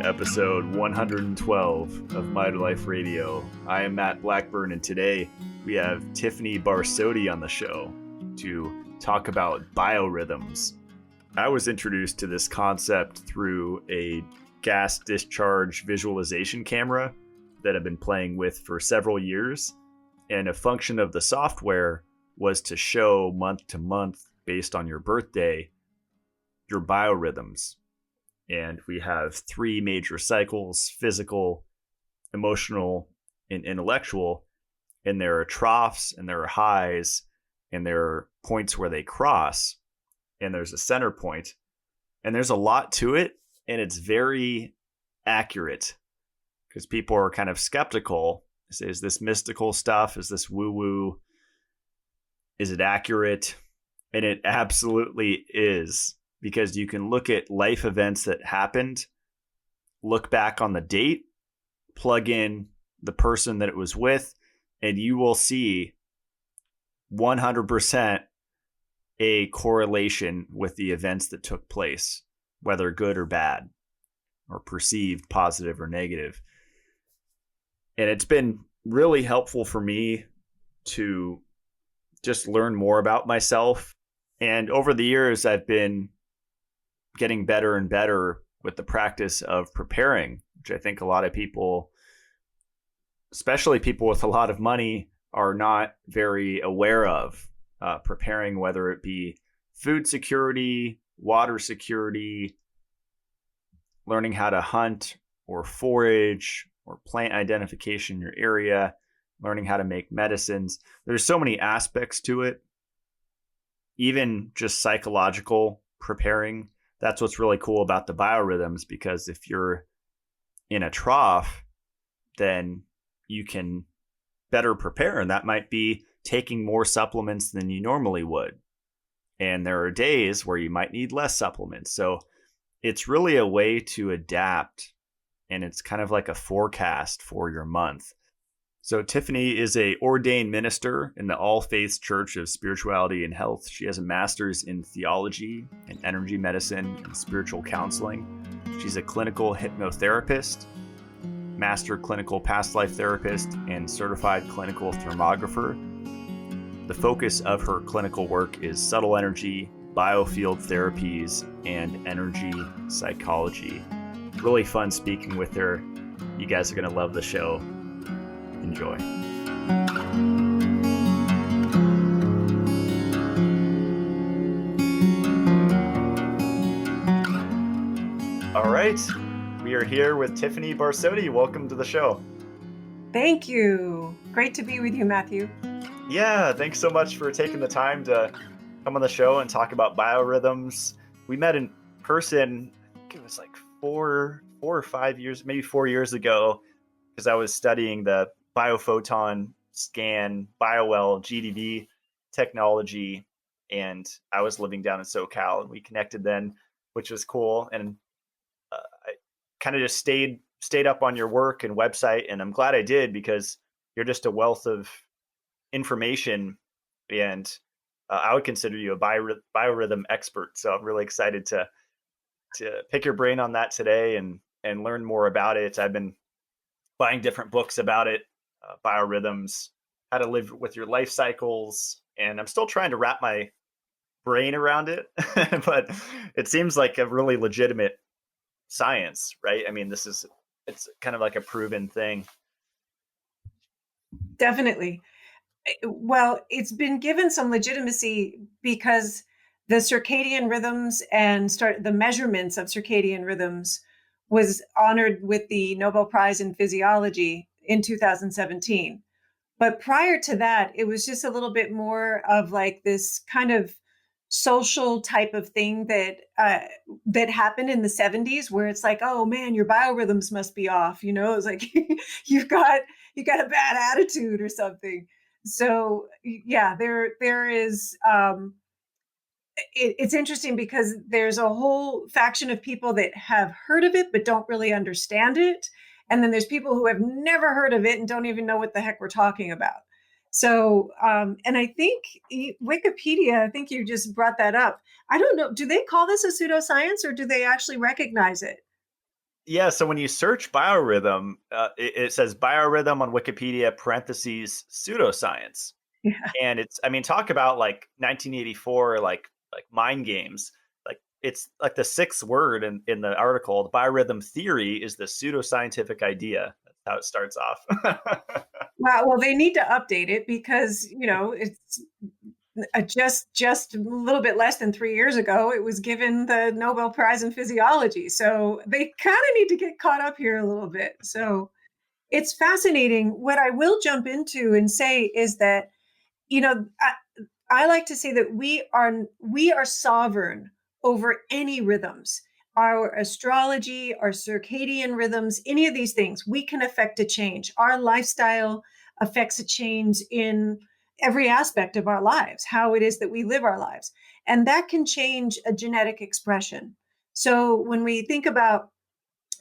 to episode 112 of Mitolife Radio. I am Matt Blackburn, and today we have Tiffany Barsotti on the show to talk about biorhythms. I was introduced to this concept through a gas discharge visualization camera that I've been playing with for several years, and a function of the software was to show month to month, based on your birthday, your biorhythms. And we have three major cycles: physical, emotional, and intellectual. And there are troughs and there are highs and there are points where they cross, and there's a center point. And there's a lot to it, and it's very accurate because people are kind of skeptical. They say, is this mystical stuff? Is this woo-woo? Is it accurate? And it absolutely is, because you can look at life events that happened, look back on the date, plug in the person that it was with, and you will see 100% a correlation with the events that took place, whether good or bad, or perceived positive or negative. And it's been really helpful for me to just learn more about myself. And over the years, I've been getting better and better with the practice of preparing, which I think a lot of people, especially people with a lot of money, are not very aware of. Preparing, whether it be food security, water security, learning how to hunt or forage or plant identification in your area, learning how to make medicines. There's so many aspects to it. Even just psychological preparing. That's what's really cool about the biorhythms, because if you're in a trough, then you can better prepare. And that might be taking more supplements than you normally would. And there are days where you might need less supplements. So it's really a way to adapt. And it's kind of like a forecast for your month. So Tiffany is a ordained minister in the All Faiths Church of Spirituality and Health. She has a master's in theology and energy medicine and spiritual counseling. She's a clinical hypnotherapist, master clinical past life therapist, and certified clinical thermographer. The focus of her clinical work is subtle energy, biofield therapies, and energy psychology. Really fun speaking with her. You guys are going to love the show. Enjoy. All right. We are here with Tiffany Barsotti. Welcome to the show. Thank you. Great to be with you, Matthew. Yeah, thanks so much for taking the time to come on the show and talk about biorhythms. We met in person, I think it was like four or 5 years, maybe 4 years ago, because I was studying the biophoton scan, biowell, GDB technology, and I was living down in SoCal, and we connected then, which was cool. And I kind of just stayed up on your work and website, and I'm glad I did, because you're just a wealth of information, and I would consider you a biorhythm expert. So I'm really excited to pick your brain on that today and learn more about it. I've been buying different books about it, biorhythms, how to live with your life cycles, and I'm still trying to wrap my brain around it, but it seems like a really legitimate science, right? I mean, it's kind of like a proven thing. Definitely. Well, it's been given some legitimacy because the circadian rhythms and the measurements of circadian rhythms was honored with the Nobel Prize in Physiology in 2017. But prior to that, it was just a little bit more of like this kind of social type of thing that happened in the 70s, where it's like, oh man, your biorhythms must be off. It's like you got a bad attitude or something. So yeah, there is. It's interesting because there's a whole faction of people that have heard of it but don't really understand it. And then there's people who have never heard of it and don't even know what the heck we're talking about. So, and I think Wikipedia, I think you just brought that up. I don't know. Do they call this a pseudoscience, or do they actually recognize it? Yeah, so when you search biorhythm, it says biorhythm on Wikipedia, parentheses, pseudoscience. Yeah. And it's, I mean, talk about like 1984, like mind games. Like it's like the sixth word in the article. The biorhythm theory is the pseudoscientific idea. That's how it starts off. Well, they need to update it because, it's just a little bit less than 3 years ago, it was given the Nobel Prize in Physiology. So they kind of need to get caught up here a little bit. So it's fascinating. What I will jump into and say is that, I like to say that we are sovereign over any rhythms. Our astrology, our circadian rhythms, any of these things, we can affect a change. Our lifestyle affects a change in every aspect of our lives, how it is that we live our lives. And that can change a genetic expression. So when we think about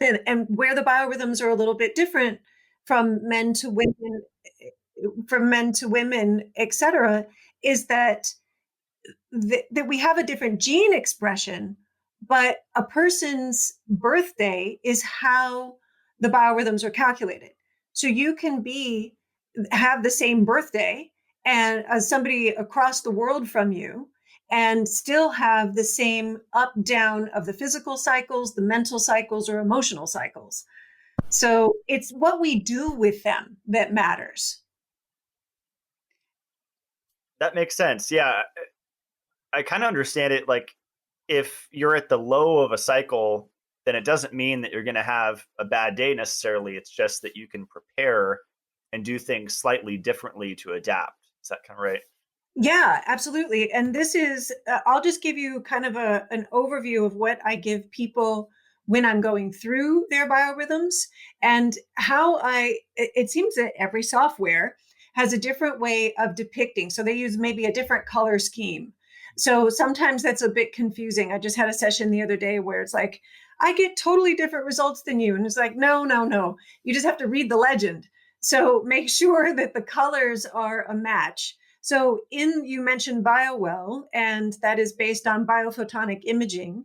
and where the biorhythms are a little bit different from men to women, etc., is that we have a different gene expression, but a person's birthday is how the biorhythms are calculated. So you can have the same birthday and as somebody across the world from you and still have the same up down of the physical cycles, the mental cycles, or emotional cycles. So it's what we do with them that matters. That makes sense. Yeah, I kind of understand it. Like if you're at the low of a cycle, then it doesn't mean that you're going to have a bad day necessarily. It's just that you can prepare and do things slightly differently to adapt. Is that kind of right? Yeah, absolutely. And this is, I'll just give you kind of an overview of what I give people when I'm going through their biorhythms and how it seems that every software has a different way of depicting. So they use maybe a different color scheme. So sometimes that's a bit confusing. I just had a session the other day where it's like, I get totally different results than you. And it's like, no, no, no. You just have to read the legend. So make sure that the colors are a match. So you mentioned BioWell, and that is based on biophotonic imaging.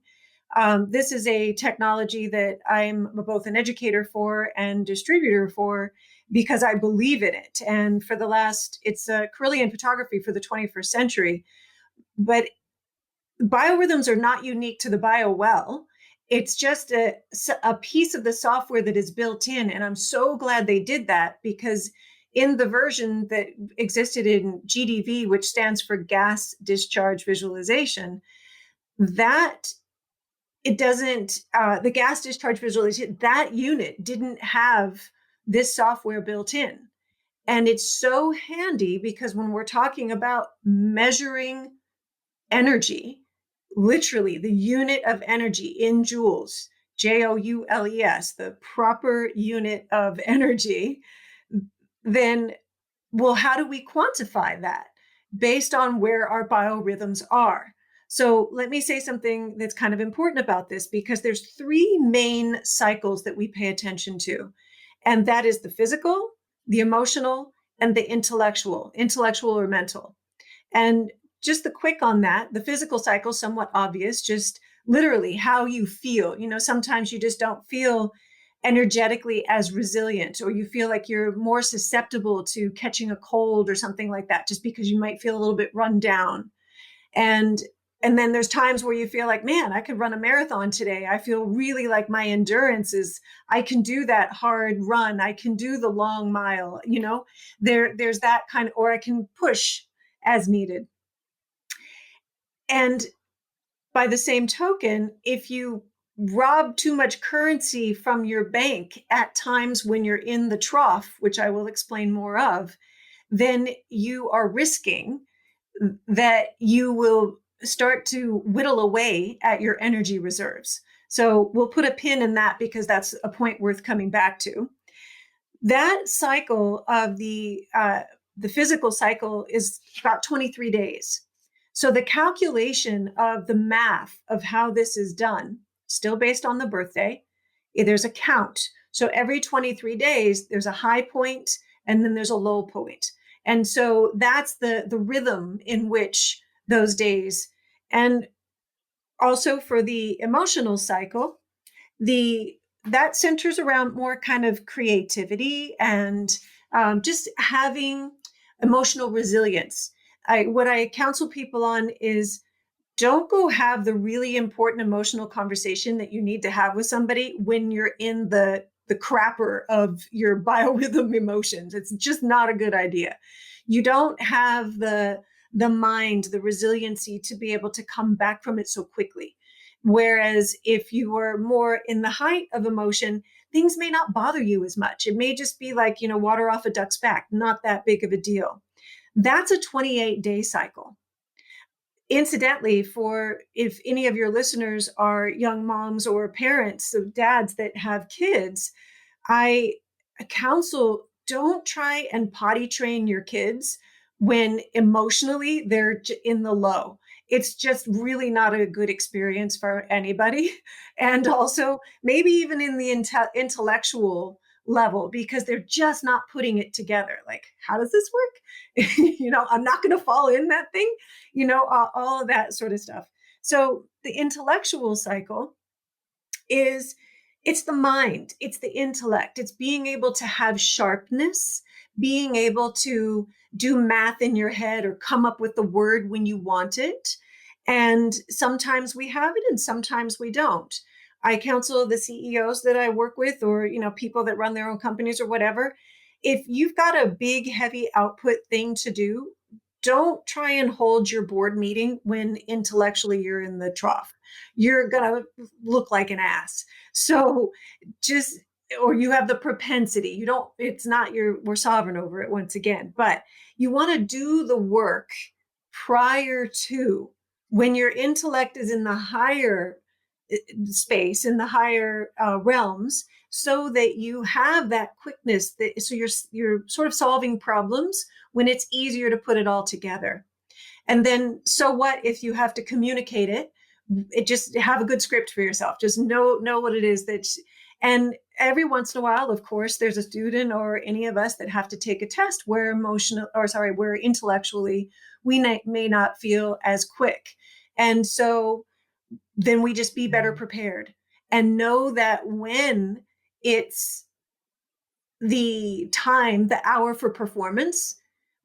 This is a technology that I'm both an educator for and distributor for because I believe in it. And it's a Kirlian photography for the 21st century. But biorhythms are not unique to the BioWell. It's just a piece of the software that is built in. And I'm so glad they did that because in the version that existed in GDV, which stands for gas discharge visualization, that it doesn't, the gas discharge visualization, that unit didn't have this software built in. And it's so handy because when we're talking about measuring energy, literally the unit of energy in joules, Joules, the proper unit of energy, then, well, how do we quantify that based on where our biorhythms are? So let me say something that's kind of important about this because there's three main cycles that we pay attention to, and that is the physical, the emotional, and the intellectual or mental. And just the quick on that, the physical cycle, somewhat obvious, just literally how you feel. Sometimes you just don't feel energetically as resilient, or you feel like you're more susceptible to catching a cold or something like that, just because you might feel a little bit run down. And and then there's times where you feel like, man, I could run a marathon today. I feel really like my endurance I can do that hard run. I can do the long mile, there's that kind of, or I can push as needed. And by the same token, if you rob too much currency from your bank at times when you're in the trough, which I will explain more of, then you are risking that you will start to whittle away at your energy reserves. So we'll put a pin in that because that's a point worth coming back to. That cycle of the physical cycle is about 23 days. So the calculation of the math of how this is done, still based on the birthday, there's a count. So every 23 days, there's a high point and then there's a low point. And so that's the rhythm in which those days. And also for the emotional cycle, the that centers around more kind of creativity and just having emotional resilience. What I counsel people on is don't go have the really important emotional conversation that you need to have with somebody when you're in the crapper of your biorhythm emotions. It's just not a good idea. You don't have the mind, the resiliency to be able to come back from it so quickly. Whereas if you are more in the height of emotion, things may not bother you as much. It may just be like, water off a duck's back, not that big of a deal. That's a 28-day cycle. Incidentally, for if any of your listeners are young moms or parents of dads that have kids, I counsel don't try and potty train your kids when emotionally they're in the low. It's just really not a good experience for anybody. And also, maybe even in the intellectual level, because they're just not putting it together. Like, how does this work? I'm not going to fall in that thing, all of that sort of stuff. So the intellectual cycle is it's the mind, it's the intellect, it's being able to have sharpness, being able to do math in your head or come up with the word when you want it. And sometimes we have it and sometimes we don't. I counsel the CEOs that I work with, or people that run their own companies or whatever. If you've got a big heavy output thing to do, don't try and hold your board meeting when intellectually you're in the trough. You're going to look like an ass. So just, or you have the propensity, it's not we're sovereign over it once again, but you want to do the work prior to when your intellect is in the higher space, in the higher realms, so that you have that quickness so you're sort of solving problems when it's easier to put it all together. And then, so what if you have to communicate it just have a good script for yourself. Just know what it is and every once in a while, of course, there's a student or any of us that have to take a test where where intellectually we may not feel as quick. And so then we just be better prepared and know that when it's the hour for performance,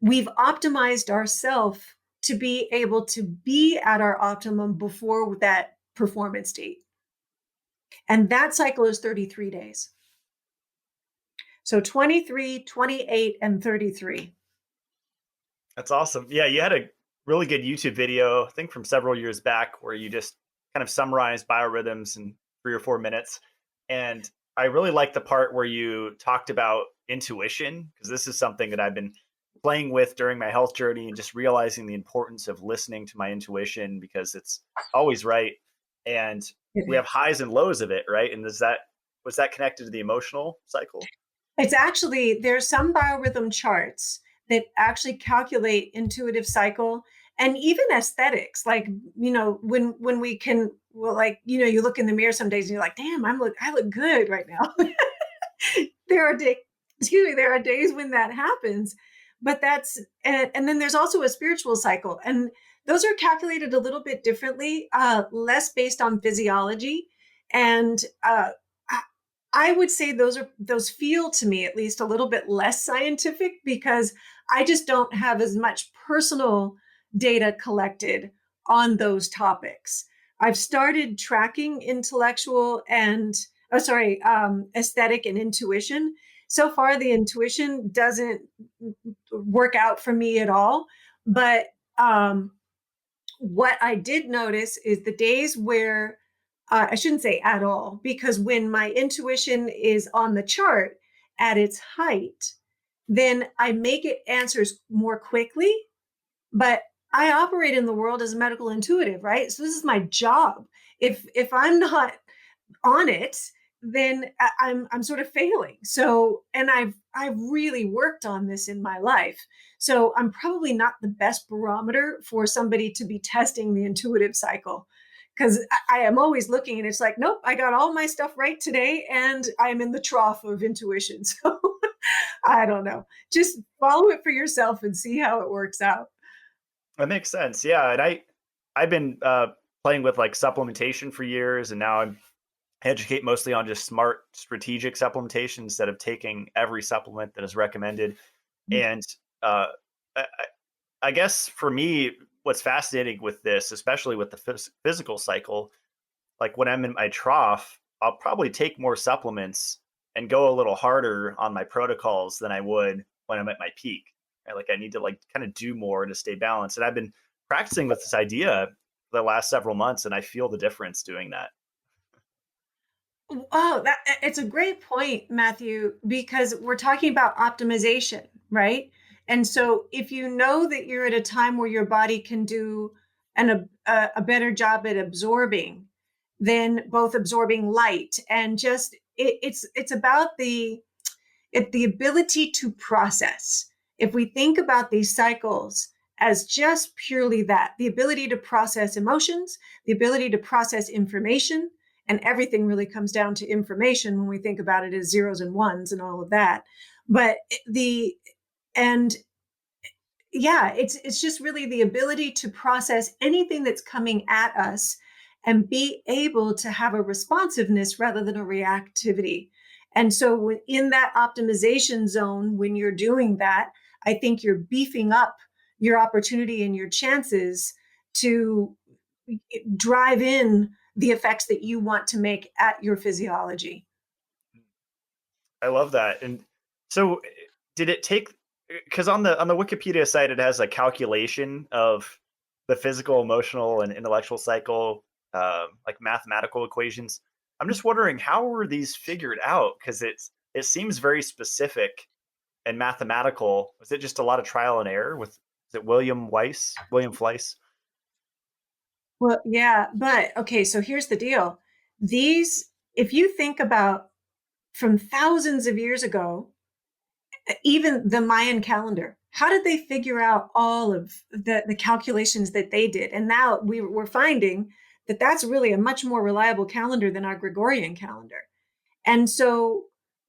we've optimized ourselves to be able to be at our optimum before that performance date. And that cycle is 33 days. So 23, 28, and 33. That's awesome. Yeah, you had a really good YouTube video, I think from several years back, where you just kind of summarized biorhythms in 3 or 4 minutes. And I really like the part where you talked about intuition, because this is something that I've been playing with during my health journey and just realizing the importance of listening to my intuition because it's always right. And we have highs and lows of it, right? And was that connected to the emotional cycle? It's actually, there's some biorhythm charts that actually calculate intuitive cycle and even aesthetics. Like, when we can, you look in the mirror some days and you're like, damn, I look good right now. There are days when that happens, but and then there's also a spiritual cycle, and those are calculated a little bit differently, less based on physiology. And I would say those feel to me at least a little bit less scientific because I just don't have as much personal data collected on those topics. I've started tracking intellectual and aesthetic and intuition. So far, the intuition doesn't work out for me at all. But what I did notice is the days where I shouldn't say at all, because when my intuition is on the chart at its height, then I make it answers more quickly. But I operate in the world as a medical intuitive, right? So this is my job. If I'm not on it, then I'm sort of failing. So, and I've really worked on this in my life. So I'm probably not the best barometer for somebody to be testing the intuitive cycle, because I am always looking and it's like, nope, I got all my stuff right today and I'm in the trough of intuition. So I don't know. Just follow it for yourself and see how it works out. That makes sense. Yeah, and I've been playing with like supplementation for years, and now I'm educate mostly on just smart strategic supplementation instead of taking every supplement that is recommended. And uh, I, I guess for me, what's fascinating with this, especially with the physical cycle, like when I'm in my trough, I'll probably take more supplements and go a little harder on my protocols than I would when I'm at my peak. Right? Like I need to like kind of do more to stay balanced. And I've been practicing with this idea for the last several months, and I feel the difference doing that. Oh, that it's a great point, Matthew, because we're talking about optimization, right? And so if you know that you're at a time where your body can do a better job at absorbing, then both absorbing light and just it's about the ability to process. If we think about these cycles as just purely that, the ability to process emotions, the ability to process information, and everything really comes down to information when we think about it as zeros and ones and all of that. But the and yeah, it's just really the ability to process anything that's coming at us and be able to have a responsiveness rather than a reactivity. And so in that optimization zone, when you're doing that, I think you're beefing up your opportunity and your chances to drive in the effects that you want to make at your physiology. I love that. And so, did it take? Because on the Wikipedia site, it has a calculation of the physical, emotional, and intellectual cycle, like mathematical equations. I'm just wondering how were these figured out? Because it seems very specific and mathematical. Was it just a lot of trial and error with? Is it William Fleiss? Well, yeah, but okay, so here's the deal. These, if you think about from thousands of years ago, even the Mayan calendar, how did they figure out all of the calculations that they did? And now we're finding that that's really a much more reliable calendar than our Gregorian calendar. And so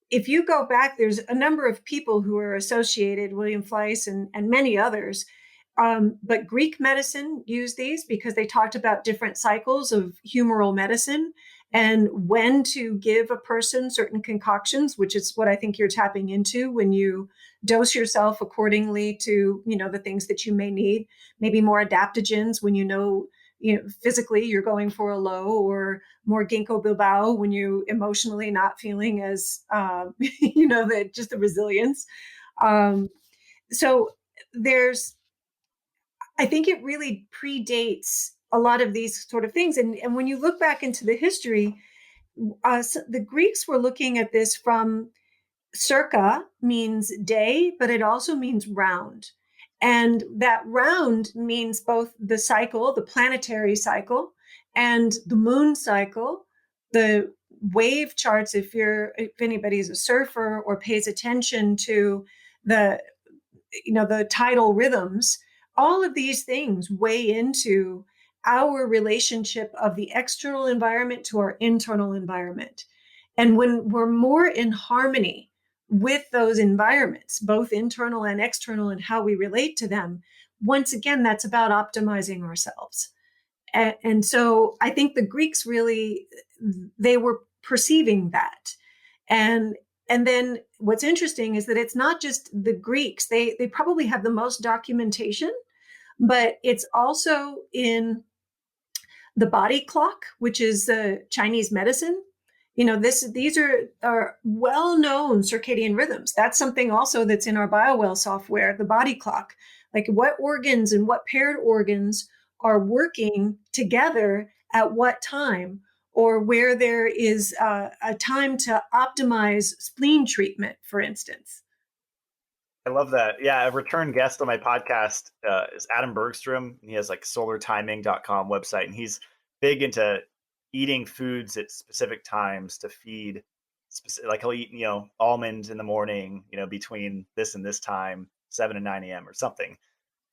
if you go back, there's a number of people who are associated, William Fleiss and many others. But Greek medicine used these because they talked about different cycles of humoral medicine and when to give a person certain concoctions, which is what I think you're tapping into when you dose yourself accordingly to, the things that you may need, maybe more adaptogens when physically you're going for a low, or more ginkgo biloba when you emotionally not feeling as just the resilience. So there's I think it really predates a lot of these sort of things. And when you look back into the history, the Greeks were looking at this from circa means day, but it also means round. And that round means both the cycle, the planetary cycle, and the moon cycle. The wave charts, if anybody's a surfer or pays attention to the the tidal rhythms, all of these things weigh into our relationship of the external environment to our internal environment. And when we're more in harmony with those environments, both internal and external, and how we relate to them, once again, that's about optimizing ourselves. And so I think the Greeks really, they were perceiving that. And and then what's interesting is that it's not just the Greeks. They probably have the most documentation, but it's also in the body clock, which is Chinese medicine. These are well-known circadian rhythms. That's something also that's in our BioWell software, the body clock, like what organs and what paired organs are working together at what time, or where there is a time to optimize spleen treatment, for instance. I love that. Yeah, a return guest on my podcast is Adam Bergstrom. He has like solartiming.com website, and he's big into eating foods at specific times to feed. Like he'll eat, almonds in the morning, between this and this time, 7 and 9 a.m. or something.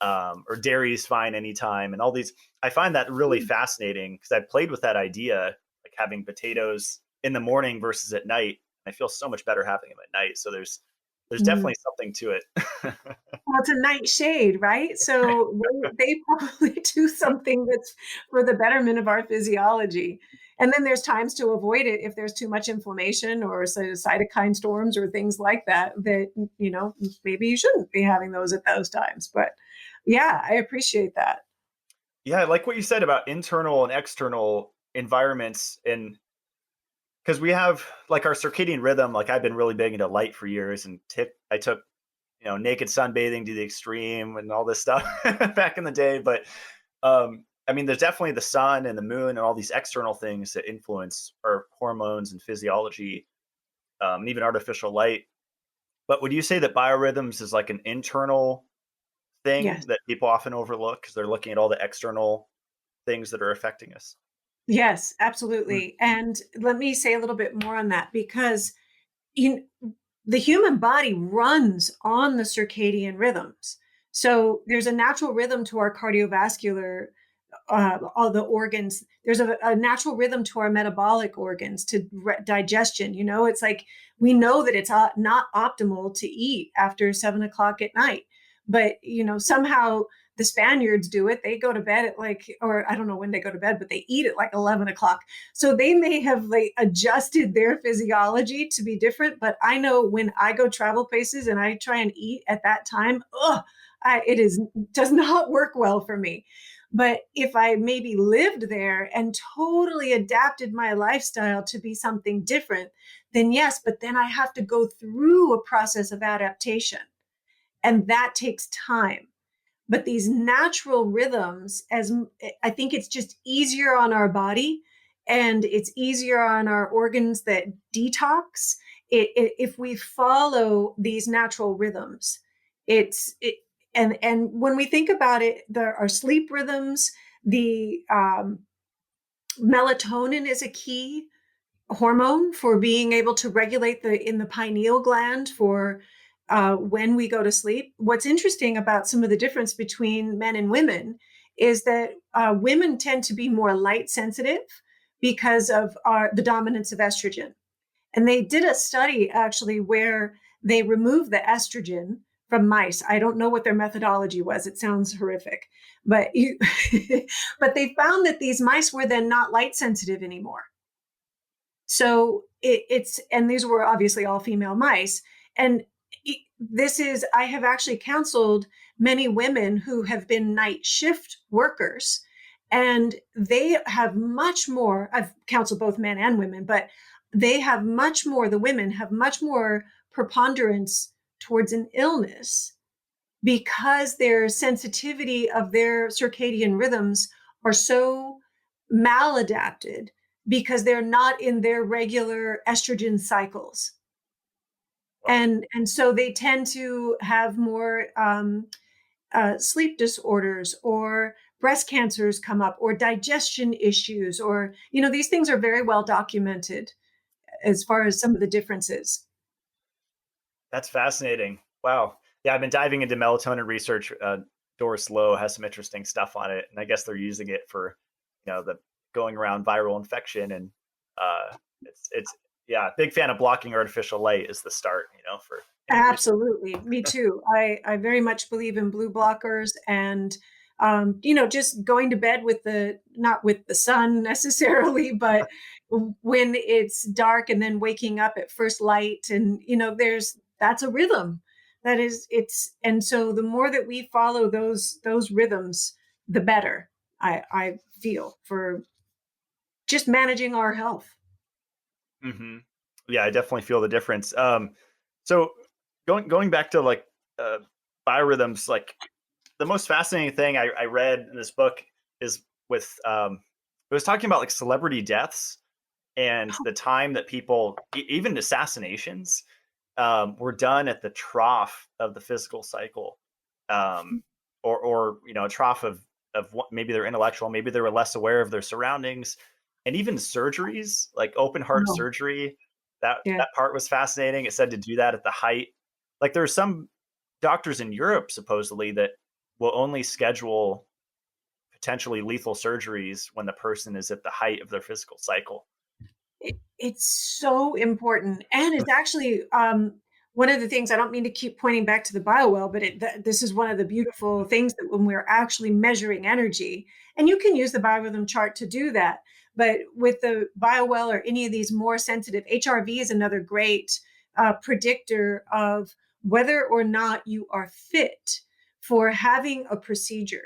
Or dairy is fine anytime. And all these, I find that really fascinating because I played with that idea, like having potatoes in the morning versus at night. I feel so much better having them at night. So there's Mm. definitely something to it. Well, it's a nightshade, right? So they probably do something that's for the betterment of our physiology. And then there's times to avoid it if there's too much inflammation or cytokine storms or things like that, maybe you shouldn't be having those at those times. But yeah, I appreciate that. Yeah, I like what you said about internal and external environments. And because we have like our circadian rhythm, like I've been really big into light for years, and I took naked sunbathing to the extreme and all this stuff back in the day. But I mean, there's definitely the sun and the moon and all these external things that influence our hormones and physiology, and even artificial light. But would you say that biorhythms is like an internal thing Yes. that people often overlook because they're looking at all the external things that are affecting us? Yes, Mm. absolutely. And let me say a little bit more on that because in the human body runs on the circadian rhythms. So there's a natural rhythm to our cardiovascular, all the organs. There's a natural rhythm to our metabolic organs, to digestion. It's like we know that it's not optimal to eat after 7 o'clock at night, but somehow the Spaniards do it. They go to bed at or I don't know when they go to bed, but they eat at like 11 o'clock. So they may have like adjusted their physiology to be different. But I know when I go travel places and I try and eat at that time, does not work well for me. But if I maybe lived there and totally adapted my lifestyle to be something different, then yes, but then I have to go through a process of adaptation. And that takes time. But these natural rhythms, I think it's just easier on our body and it's easier on our organs that detox. If we follow these natural rhythms, it's it, and when we think about it, there are sleep rhythms. The melatonin is a key hormone for being able to regulate in the pineal gland for when we go to sleep. What's interesting about some of the difference between men and women is that women tend to be more light sensitive because of the dominance of estrogen. And they did a study actually where they removed the estrogen from mice. I don't know what their methodology was. It sounds horrific, but but they found that these mice were then not light sensitive anymore. So and these were obviously all female mice. And I have actually counseled many women who have been night shift workers, and they have much more. I've counseled both men and women, but the women have much more preponderance towards an illness because their sensitivity of their circadian rhythms are so maladapted because they're not in their regular estrogen cycles. Wow. And so they tend to have more sleep disorders, or breast cancers come up, or digestion issues, or these things are very well documented as far as some of the differences. That's fascinating. Wow. Yeah, I've been diving into melatonin research. Doris Lowe has some interesting stuff on it, and I guess they're using it for, the going around viral infection, and it's yeah, big fan of blocking artificial light is the start, for any research. Absolutely. Me too. I very much believe in blue blockers and just going to bed not with the sun necessarily, but when it's dark and then waking up at first light. And, that's a rhythm and so the more that we follow those rhythms, the better I feel for just managing our health. Hmm. Yeah, I definitely feel the difference. So going back to like uh, biorhythms, like the most fascinating thing I read in this book is with it was talking about like celebrity deaths and the time that people, even assassinations, were done at the trough of the physical cycle, um, or a trough of maybe they're intellectual, maybe they were less aware of their surroundings, and even surgeries like open heart Oh, surgery. That yeah. that part was fascinating. It said to do that at the height. Like there's some doctors in Europe supposedly that will only schedule potentially lethal surgeries when the person is at the height of their physical cycle. It's so important. And it's actually one of the things. I don't mean to keep pointing back to the biowell, but this is one of the beautiful things that when we're actually measuring energy, and you can use the biorhythm chart to do that. But with the BioWell or any of these more sensitive, HRV is another great predictor of whether or not you are fit for having a procedure.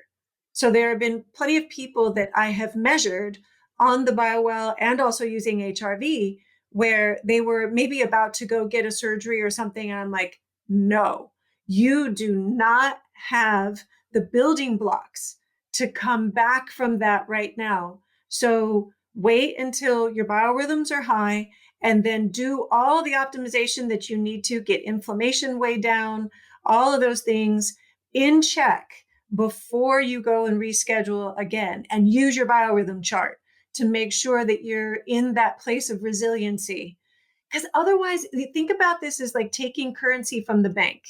So there have been plenty of people that I have measured on the BioWell and also using HRV where they were maybe about to go get a surgery or something. And I'm like, no, you do not have the building blocks to come back from that right now. So wait until your biorhythms are high and then do all the optimization that you need to get inflammation way down, all of those things in check before you go and reschedule again, and use your biorhythm chart to make sure that you're in that place of resiliency. Because otherwise, think about this as like taking currency from the bank.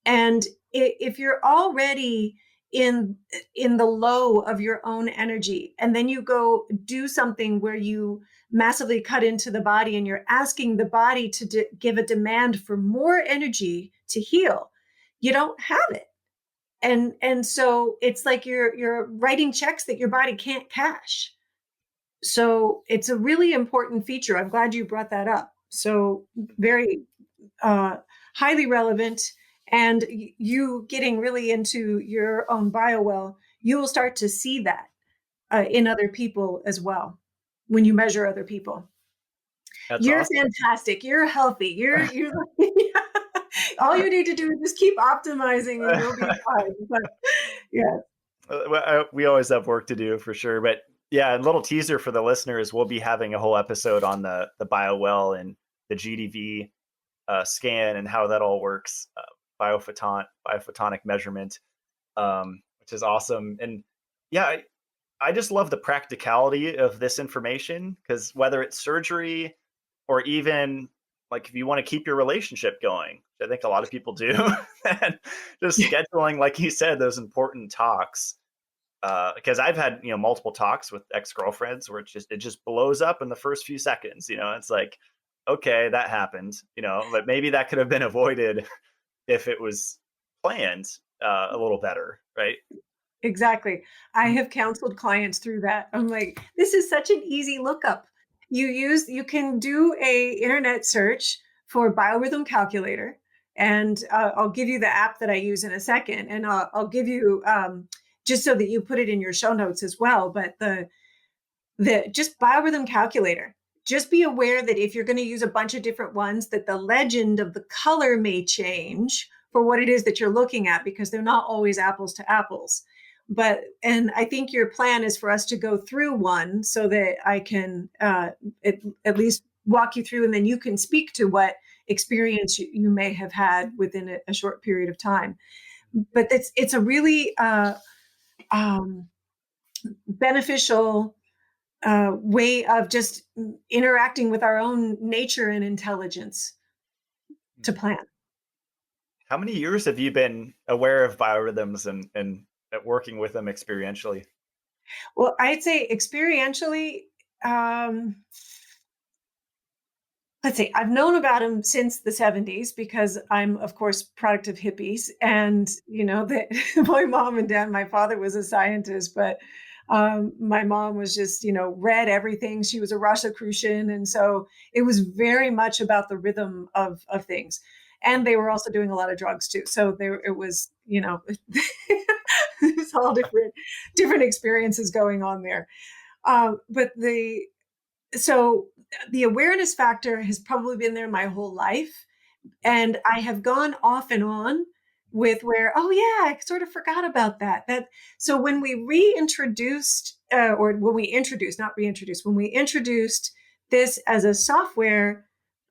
And if you're already in the low of your own energy, and then you go do something where you massively cut into the body and you're asking the body to give a demand for more energy to heal, you don't have it. And so it's like you're writing checks that your body can't cash. So it's a really important feature. I'm glad you brought that up. So very highly relevant. And you getting really into your own BioWell, you will start to see that in other people as well when you measure other people. That's You're awesome. fantastic. You're healthy. You're all you need to do is just keep optimizing and you'll be fine. But yeah. We always have work to do for sure. But yeah, a little teaser for the listeners. We'll be having a whole episode on the BioWell and the GDV scan and how that all works, biophotonic measurement, which is awesome. And yeah, I just love the practicality of this information, because whether it's surgery or even like if you want to keep your relationship going, which I think a lot of people do, and just scheduling, like you said, those important talks. Because I've had multiple talks with ex-girlfriends where it just blows up in the first few seconds. It's like, okay, that happened. But maybe that could have been avoided if it was planned a little better, right? Exactly. I have counseled clients through that. I'm like, this is such an easy lookup. You can do a internet search for biorhythm calculator, and I'll give you the app that I use in a second, and I'll give you just so that you put it in your show notes as well. But the just biorhythm calculator. Just be aware that if you're going to use a bunch of different ones, that the legend of the color may change for what it is that you're looking at, because they're not always apples to apples. And I think your plan is for us to go through one so that I can at least walk you through, and then you can speak to what experience you may have had within a short period of time. But it's a really beneficial way of just interacting with our own nature and intelligence to plan. How many years have you been aware of biorhythms and working with them experientially? Well, I'd say experientially, let's see, I've known about them since the 70s because I'm, of course, product of hippies. And, that my mom and dad, my father was a scientist, but my mom was just, read everything. She was a Rosicrucian. And so it was very much about the rhythm of things. And they were also doing a lot of drugs too. So it was, it's all different experiences going on there. But so the awareness factor has probably been there my whole life. And I have gone off and on with where, oh yeah, I sort of forgot about that. So when we reintroduced, when we introduced this as a software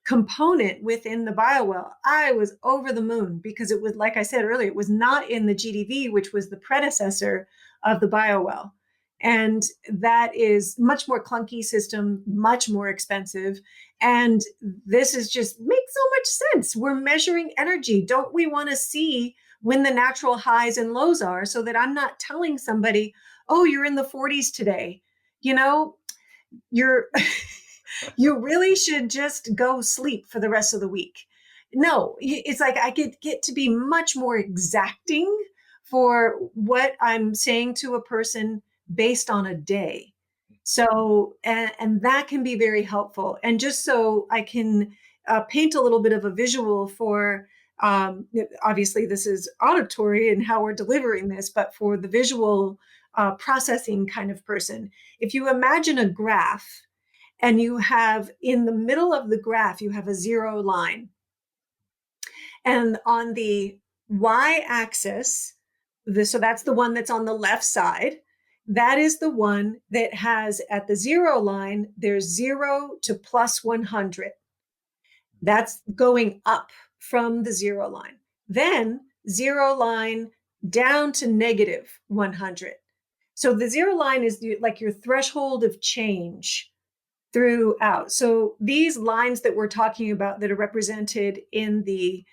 component within the BioWell, I was over the moon, because it was, like I said earlier, it was not in the GDV, which was the predecessor of the BioWell. And that is much more clunky system, much more expensive. And this is just makes so much sense. We're measuring energy. Don't we want to see when the natural highs and lows are, so that I'm not telling somebody, oh, you're in the 40s today. You're you really should just go sleep for the rest of the week. No, it's like I get to be much more exacting for what I'm saying to a person based on a day. So, and that can be very helpful. And just so I can paint a little bit of a visual for, obviously this is auditory and how we're delivering this, but for the visual processing kind of person, if you imagine a graph and you have in the middle of the graph, you have a zero line. And on the y-axis, so that's the one that's on the left side. That is the one that has at the zero line, there's 0 to plus 100. That's going up from the zero line. Then zero line down to negative 100. So the zero line is like your threshold of change throughout. So these lines that we're talking about that are represented in the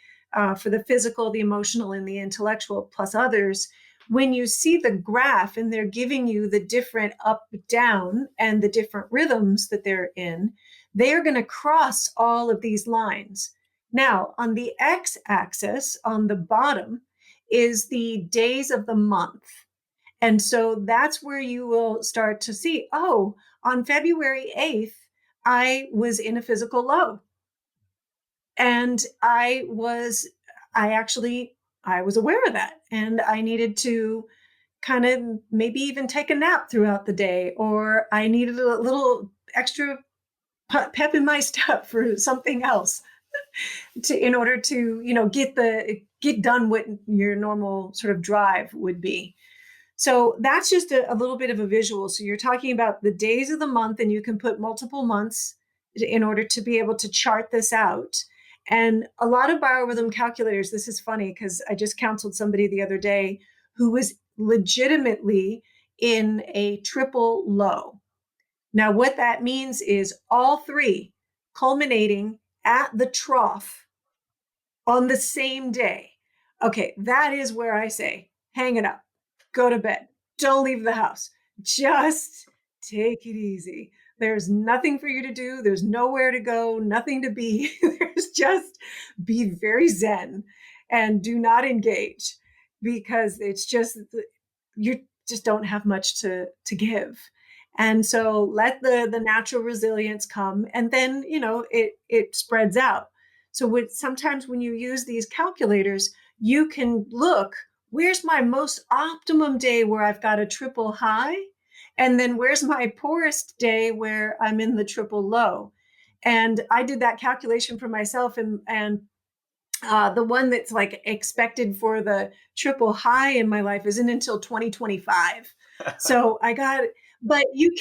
for the physical, the emotional, and the intellectual, plus others, when you see the graph and they're giving you the different up, down, and the different rhythms that they're in, they are going to cross all of these lines. Now, on the x-axis, on the bottom, is the days of the month. And so that's where you will start to see, oh, on February 8th, I was in a physical low. And I was aware of that. And I needed to kind of maybe even take a nap throughout the day, or I needed a little extra pep in my step for something else in order to, get done what your normal sort of drive would be. So that's just a little bit of a visual. So you're talking about the days of the month, and you can put multiple months in order to be able to chart this out. And a lot of biorhythm calculators, this is funny because I just counseled somebody the other day who was legitimately in a triple low. Now, what that means is all three culminating at the trough on the same day. Okay, that is where I say, hang it up, go to bed, don't leave the house, just take it easy. There's nothing for you to do. There's nowhere to go, nothing to be. There's just be very zen and do not engage, because it's just, you just don't have much to give. And so let the natural resilience come, and then, it spreads out. So sometimes when you use these calculators, you can look, where's my most optimum day where I've got a triple high? And then where's my poorest day where I'm in the triple low? And I did that calculation for myself, and the one that's like expected for the triple high in my life isn't until 2025. So but you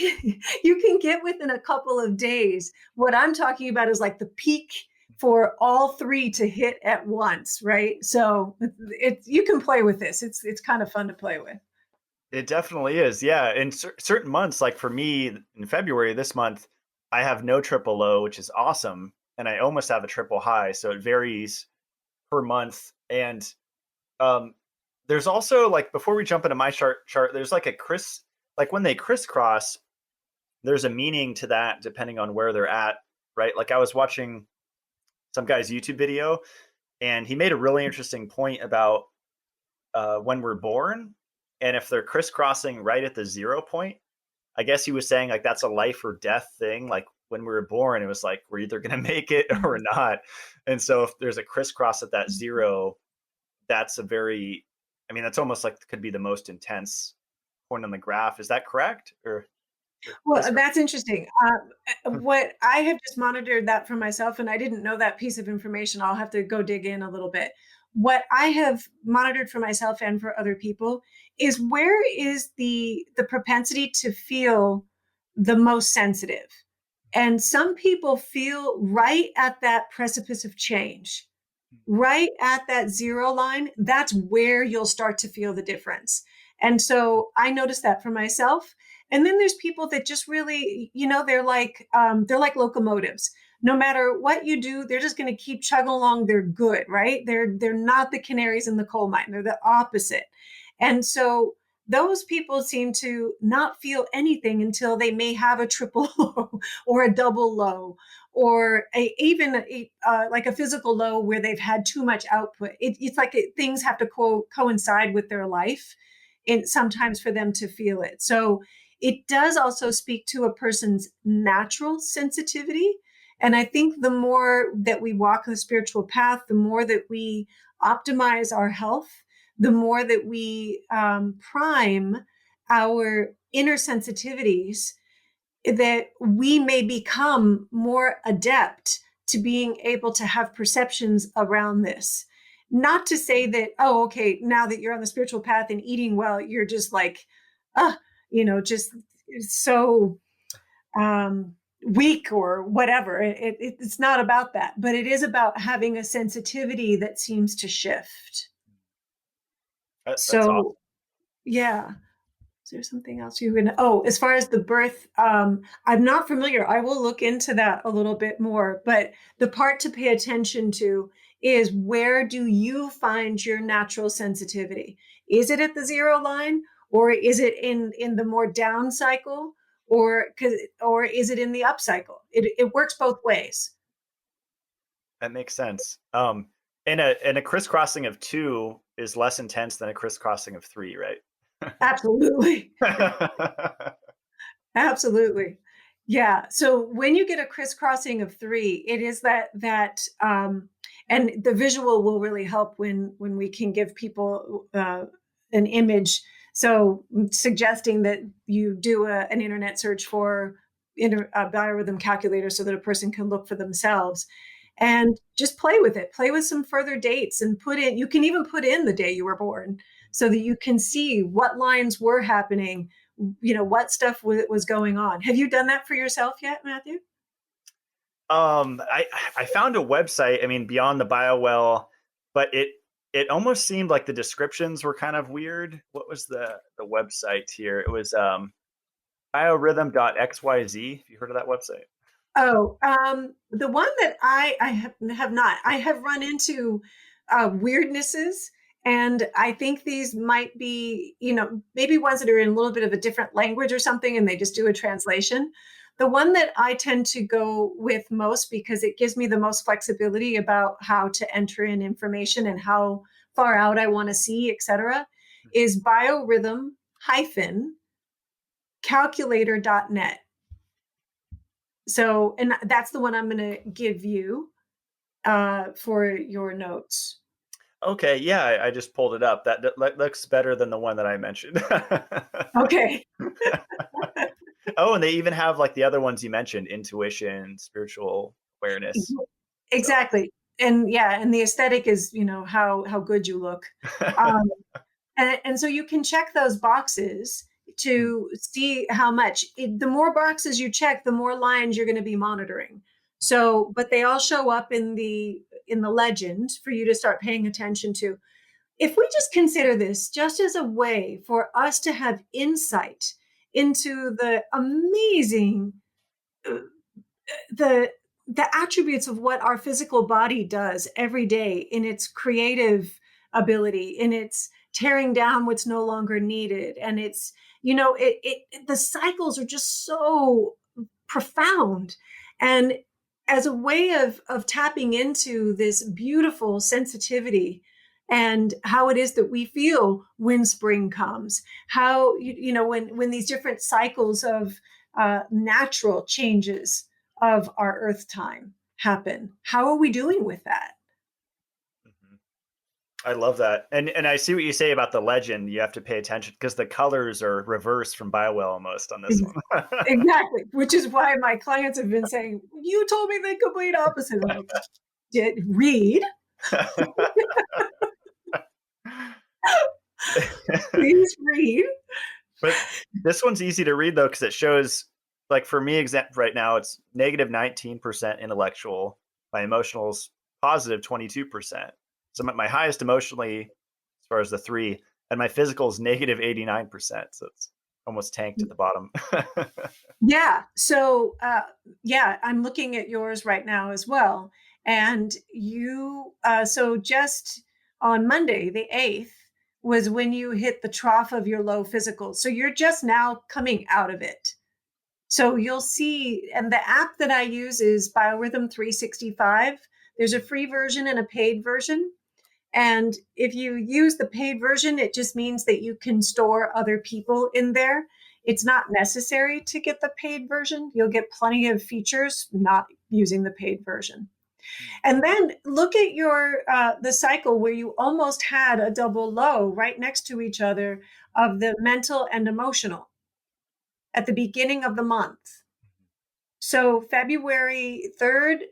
can get within a couple of days. What I'm talking about is like the peak for all three to hit at once, right? So you can play with this. It's kind of fun to play with. It definitely is. Yeah. In certain months, like for me in February this month, I have no triple low, which is awesome. And I almost have a triple high. So it varies per month. And there's also, like, before we jump into my chart, there's like like when they crisscross, there's a meaning to that depending on where they're at, right? Like I was watching some guy's YouTube video, and he made a really interesting point about when we're born, and if they're crisscrossing right at the 0 point, I guess he was saying like that's a life or death thing. Like when we were born, it was like we're either going to make it or not. And so if there's a crisscross at that 0, that's that's almost like could be the most intense point on the graph. Is that correct? Or Well, that's interesting. What I have just monitored that for myself, and I didn't know that piece of information. I'll have to go dig in a little bit. What I have monitored for myself and for other people is, where is the propensity to feel the most sensitive? And some people feel right at that precipice of change, right at that 0 line. That's where you'll start to feel the difference. And so I noticed that for myself. And then there's people that just really, they're like locomotives. No matter what you do, they're just going to keep chugging along. They're good, right? They're not the canaries in the coal mine. They're the opposite. And so those people seem to not feel anything until they may have a triple low or a double low, or even like a physical low where they've had too much output. It's like things have to coincide with their life, sometimes for them to feel it. So it does also speak to a person's natural sensitivity. And I think the more that we walk the spiritual path, the more that we optimize our health, the more that we prime our inner sensitivities, that we may become more adept to being able to have perceptions around this. Not to say that, oh, okay, now that you're on the spiritual path and eating well, you're just like, just so weak or whatever. It's not about that, but it is about having a sensitivity that seems to shift. That's awesome. So, yeah. Is there something else you're gonna? Oh, as far as the birth, I'm not familiar. I will look into that a little bit more. But the part to pay attention to is, where do you find your natural sensitivity? Is it at the 0 line, or is it in the more down cycle, or is it in the up cycle? It works both ways. That makes sense. And a crisscrossing of 2 is less intense than a crisscrossing of 3, right? Absolutely. Absolutely. Yeah. So when you get a crisscrossing of 3, it is and the visual will really help when we can give people an image. So suggesting that you do an internet search for a biorhythm calculator so that a person can look for themselves, and just play with it. Play with some further dates and you can even put in the day you were born so that you can see what lines were happening, what stuff was going on. Have you done that for yourself yet, Matthew? I found a website, I mean, Beyond the BioWell, but it almost seemed like the descriptions were kind of weird. What was the website here? It was biorhythm.xyz. Have you heard of that website? Oh, the one that I have not. I have run into weirdnesses, and I think these might be, maybe ones that are in a little bit of a different language or something, and they just do a translation. The one that I tend to go with most, because it gives me the most flexibility about how to enter in information and how far out I want to see, etc., is biorhythm-calculator.net. So, and that's the one I'm going to give you for your notes. Okay, yeah, I just pulled it up. That looks better than the one that I mentioned. Okay. Oh, and they even have like the other ones you mentioned: intuition, spiritual awareness. Exactly. And yeah, and the aesthetic is, how good you look. Um, and so you can check those boxes to see how much. The more boxes you check, the more lines you're going to be monitoring. So, but they all show up in the legend for you to start paying attention to. If we just consider this just as a way for us to have insight into the amazing uh, the attributes of what our physical body does every day, in its creative ability, in its tearing down what's no longer needed, and it's, the cycles are just so profound. And as a way of tapping into this beautiful sensitivity, and how it is that we feel when spring comes, how when these different cycles of natural changes of our earth time happen, how are we doing with that? Mm-hmm. I love that. And I see what you say about the legend. You have to pay attention because the colors are reversed from BioWell almost on this one. Exactly, which is why my clients have been saying, you told me the complete opposite. I'm like, did read. Please read. But this one's easy to read though, because it shows, like for me, right now, it's negative 19% intellectual. My emotional's positive 22%. So my highest emotionally, as far as the 3, and my physical is negative 89%. So it's almost tanked at the bottom. Yeah. So, I'm looking at yours right now as well. And so just on Monday, the 8th, was when you hit the trough of your low physical. So you're just now coming out of it. So you'll see, and the app that I use is Biorhythm 365. There's a free version and a paid version. And if you use the paid version, it just means that you can store other people in there. It's not necessary to get the paid version. You'll get plenty of features not using the paid version. And then look at your the cycle where you almost had a double low right next to each other of the mental and emotional at the beginning of the month. So February 3rd,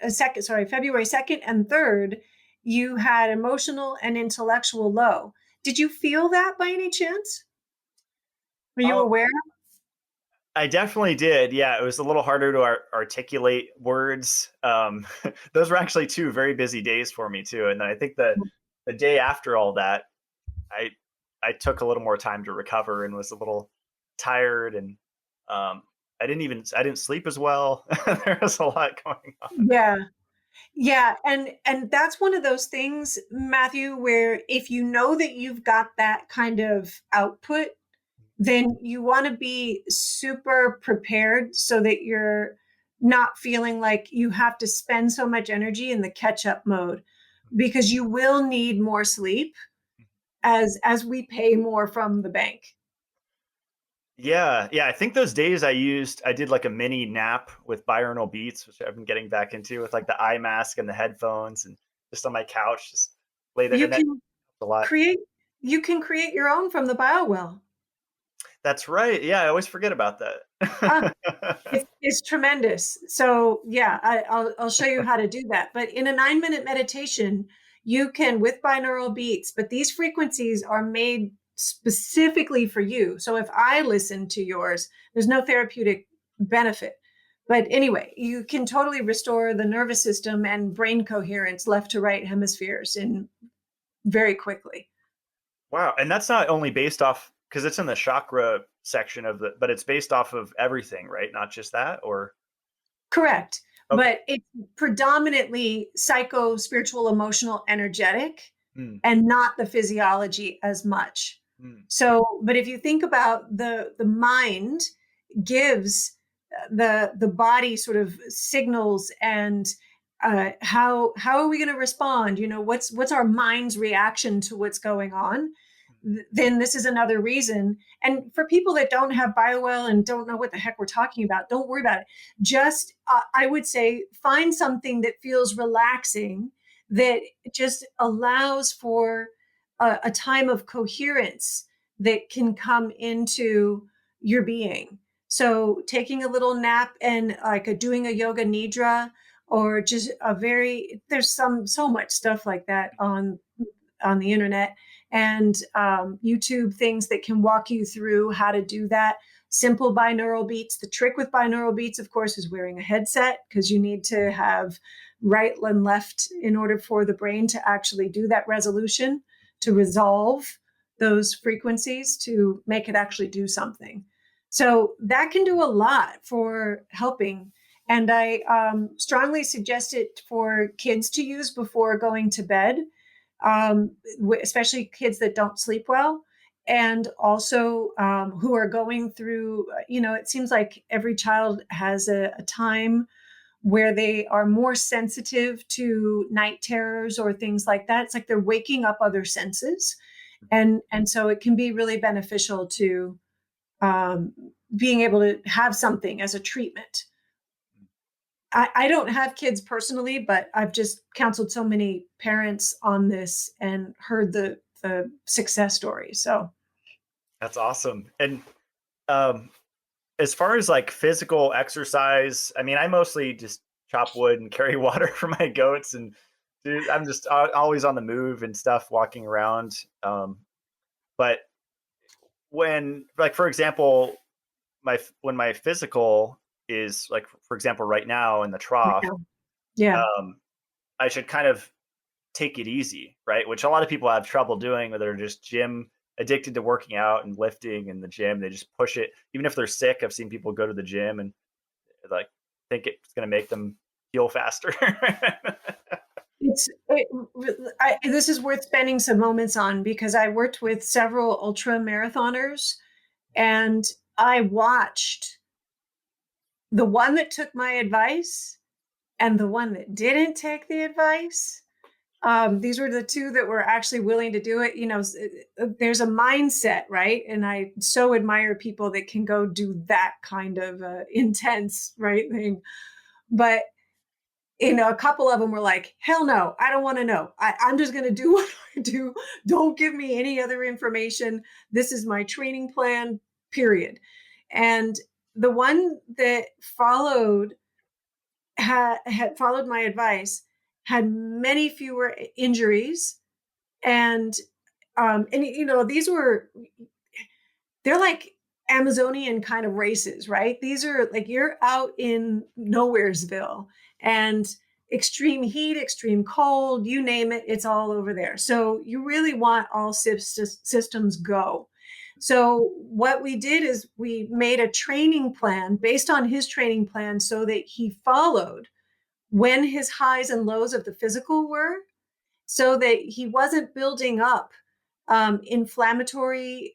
February 2nd and 3rd, you had emotional and intellectual low. Did you feel that by any chance? Were you Oh, aware? I definitely did. Yeah, it was a little harder to articulate words. Those were actually two very busy days for me too. And then I think the day after all that, I I took a little more time to recover and was a little tired, and um, I didn't sleep as well. There was a lot going on. Yeah. Yeah, and that's one of those things, Matthew, where if you know that you've got that kind of output, then you want to be super prepared so that you're not feeling like you have to spend so much energy in the catch-up mode, because you will need more sleep as we pay more from the bank. Yeah, yeah. I think those days I did like a mini nap with binaural beats, which I've been getting back into with like the eye mask and the headphones, and just on my couch, just lay there. You And that can helped a lot. create you can create your own from the bio well. That's right. Yeah, I always forget about Ah, that. it's tremendous. So yeah, I'll show you how to do that. But in a 9-minute meditation, you can with binaural beats, but these frequencies are made specifically for you. So if I listen to yours, there's no therapeutic benefit. But anyway, you can totally restore the nervous system and brain coherence left to right hemispheres in very quickly. Wow, and that's not only based off because it's in the chakra section of the, but it's based off of everything, right? Not just that, or Correct. okay. But it's predominantly psycho, spiritual, emotional, energetic, Mm, and not the physiology as much. mm, So, but if you think about the mind gives the body sort of signals, and how are we going to respond? You know, what's our mind's reaction to what's going on? Then this is another reason. And for people that don't have BioWell and don't know what the heck we're talking about, don't worry about it. Just I would say find something that feels relaxing, that just allows for a time of coherence that can come into your being. So taking a little nap and like doing a yoga nidra, or just a very, there's so much stuff like that on the internet, and YouTube things that can walk you through how to do that. Simple binaural beats. The trick with binaural beats, of course, is wearing a headset, because you need to have right and left in order for the brain to actually do that resolution, to resolve those frequencies, to make it actually do something. So that can do a lot for helping. And I strongly suggest it for kids to use before going to bed, especially kids that don't sleep well, and also who are going through, it seems like every child has a time where they are more sensitive to night terrors or things like that. It's like they're waking up other senses. And so it can be really beneficial to um, being able to have something as a treatment. I don't have kids personally, but I've just counseled so many parents on this and heard the success stories. So that's awesome. And um, as far as like physical exercise, I mean, I mostly just chop wood and carry water for my goats, and dude, I'm just always on the move and stuff, walking around. But when, like, for example, when my physical is like, for example, right now in the trough, yeah, yeah. um, I should kind of take it easy, right? Which a lot of people have trouble doing, where they're just gym addicted to working out and lifting in the gym. They just push it, even if they're sick. I've seen people go to the gym and like think it's going to make them heal faster. It's this is worth spending some moments on, because I worked with several ultra marathoners, and I watched the one that took my advice and the one that didn't take the advice. These were the two that were actually willing to do it. There's a mindset, right? And I so admire people that can go do that kind of intense, right, thing. But a couple of them were like, hell no, I don't want to know. I'm just going to do what I do. Don't give me any other information. This is my training plan, period. And the one that had followed my advice had many fewer injuries. And they're like Amazonian kind of races, right? These are like, you're out in Nowheresville, and extreme heat, extreme cold, you name it, it's all over there. So you really want all systems go. So what we did is we made a training plan based on his training plan so that he followed when his highs and lows of the physical were, so that he wasn't building up inflammatory,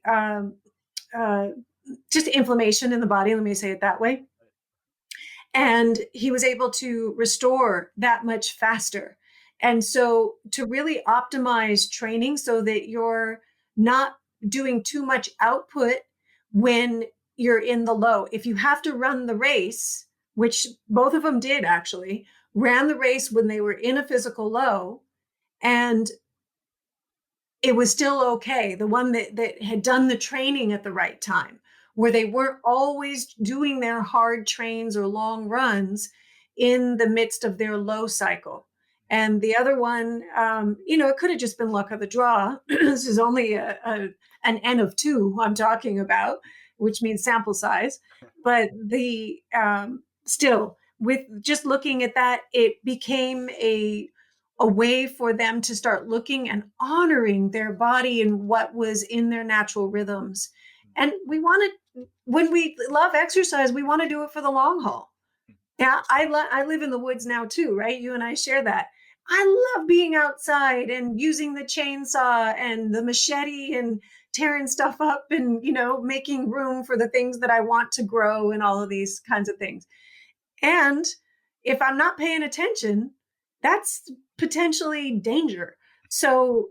just inflammation in the body, let me say it that way. And he was able to restore that much faster. And so to really optimize training so that you're not doing too much output when you're in the low. If you have to run the race, which both of them did actually, ran the race when they were in a physical low, and it was still okay. The one that had done the training at the right time, where they weren't always doing their hard trains or long runs in the midst of their low cycle. And the other one, it could have just been luck of the draw. This is only an N of 2 I'm talking about, which means sample size. But still, with just looking at that, it became a way for them to start looking and honoring their body and what was in their natural rhythms. And when we love exercise, we want to do it for the long haul. Yeah, I live in the woods now too, right? You and I share that. I love being outside and using the chainsaw and the machete and tearing stuff up and, making room for the things that I want to grow and all of these kinds of things. And if I'm not paying attention, that's potentially danger. So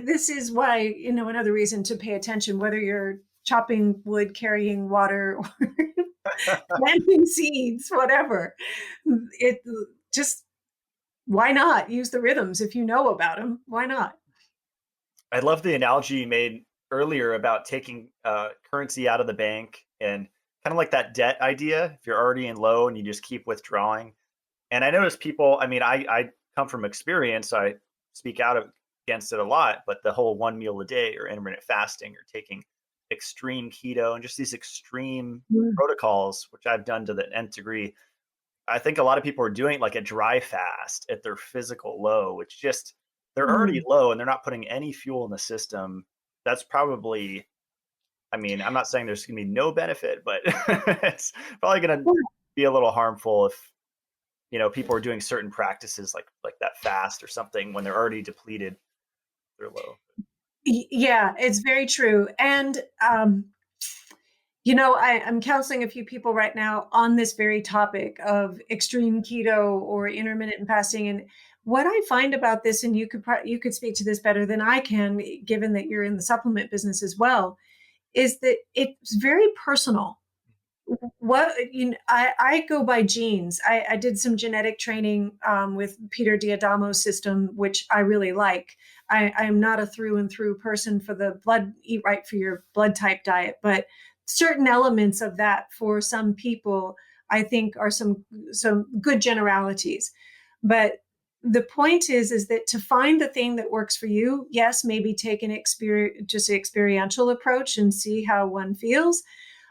this is why, another reason to pay attention, whether you're chopping wood, carrying water, or planting seeds, whatever. It just, why not use the rhythms if you know about them? Why not? I love the analogy you made earlier about taking currency out of the bank, and kind of like that debt idea. If you're already in low and you just keep withdrawing. And I notice people, I come from experience, so I speak out against it a lot, but the whole 1 meal a day or intermittent fasting or taking extreme keto and just these extreme protocols, which I've done to the nth degree. I think a lot of people are doing like a dry fast at their physical low, which just, they're already low and they're not putting any fuel in the system. That's probably, I'm not saying there's going to be no benefit, but it's probably going to be a little harmful if, people are doing certain practices like that fast or something when they're already depleted, they're low. Yeah, it's very true. And, I'm counseling a few people right now on this very topic of extreme keto or intermittent fasting. And what I find about this, and you could speak to this better than I can, given that you're in the supplement business as well, is that it's very personal. I go by genes. I did some genetic training with Peter Diadamo's system, which I really like. I am not a through and through person for the eat right for your blood type diet, but certain elements of that for some people, I think, are some good generalities. But the point is that to find the thing that works for you, yes, maybe take an experiential approach and see how one feels.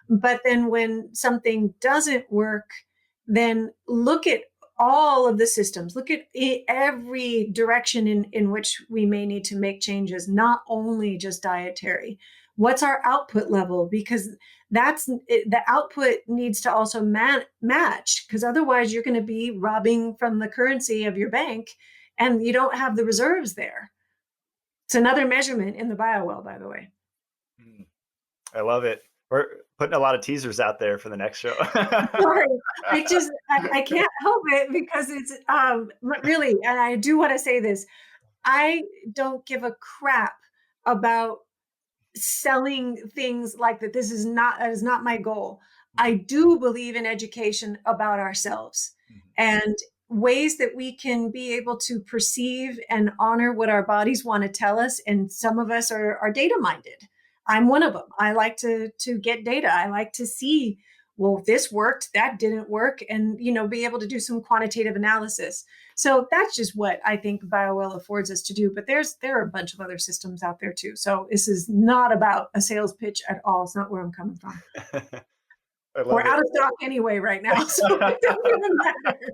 But then when something doesn't work, then look at all of the systems, look at every direction in which we may need to make changes, not only just dietary. What's our output level? Because the output needs to also match, because otherwise you're going to be robbing from the currency of your bank and you don't have the reserves there. It's another measurement in the BioWell, by the way. I love it. We're putting a lot of teasers out there for the next show. Sorry, I can't help it because it's really, and I do want to say this. I don't give a crap about selling things like that. That is not my goal. I do believe in education about ourselves and ways that we can be able to perceive and honor what our bodies want to tell us. And some of us are data minded. I'm one of them. I like to get data. I like to see, well, this worked, that didn't work, and be able to do some quantitative analysis. So that's just what I think BioWell affords us to do. But there are a bunch of other systems out there too. So this is not about a sales pitch at all. It's not where I'm coming from. I We're love out it. of stock anyway right now, so it doesn't even matter.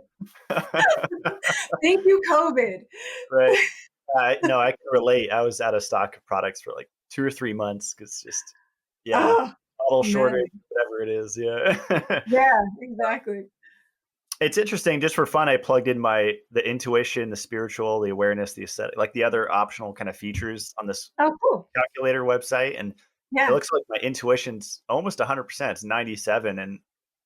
Thank you, COVID. Right. No, I can relate. I was out of stock of products for like 2 or 3 months because just, yeah, Oh, model shortage, man. whatever it is. Yeah. Yeah, exactly. It's interesting. Just for fun, I plugged in the intuition, the spiritual, the awareness, the aesthetic, like the other optional kind of features on this Oh, cool. calculator website, and it Yeah. looks like my intuition's almost 100%. It's 97, and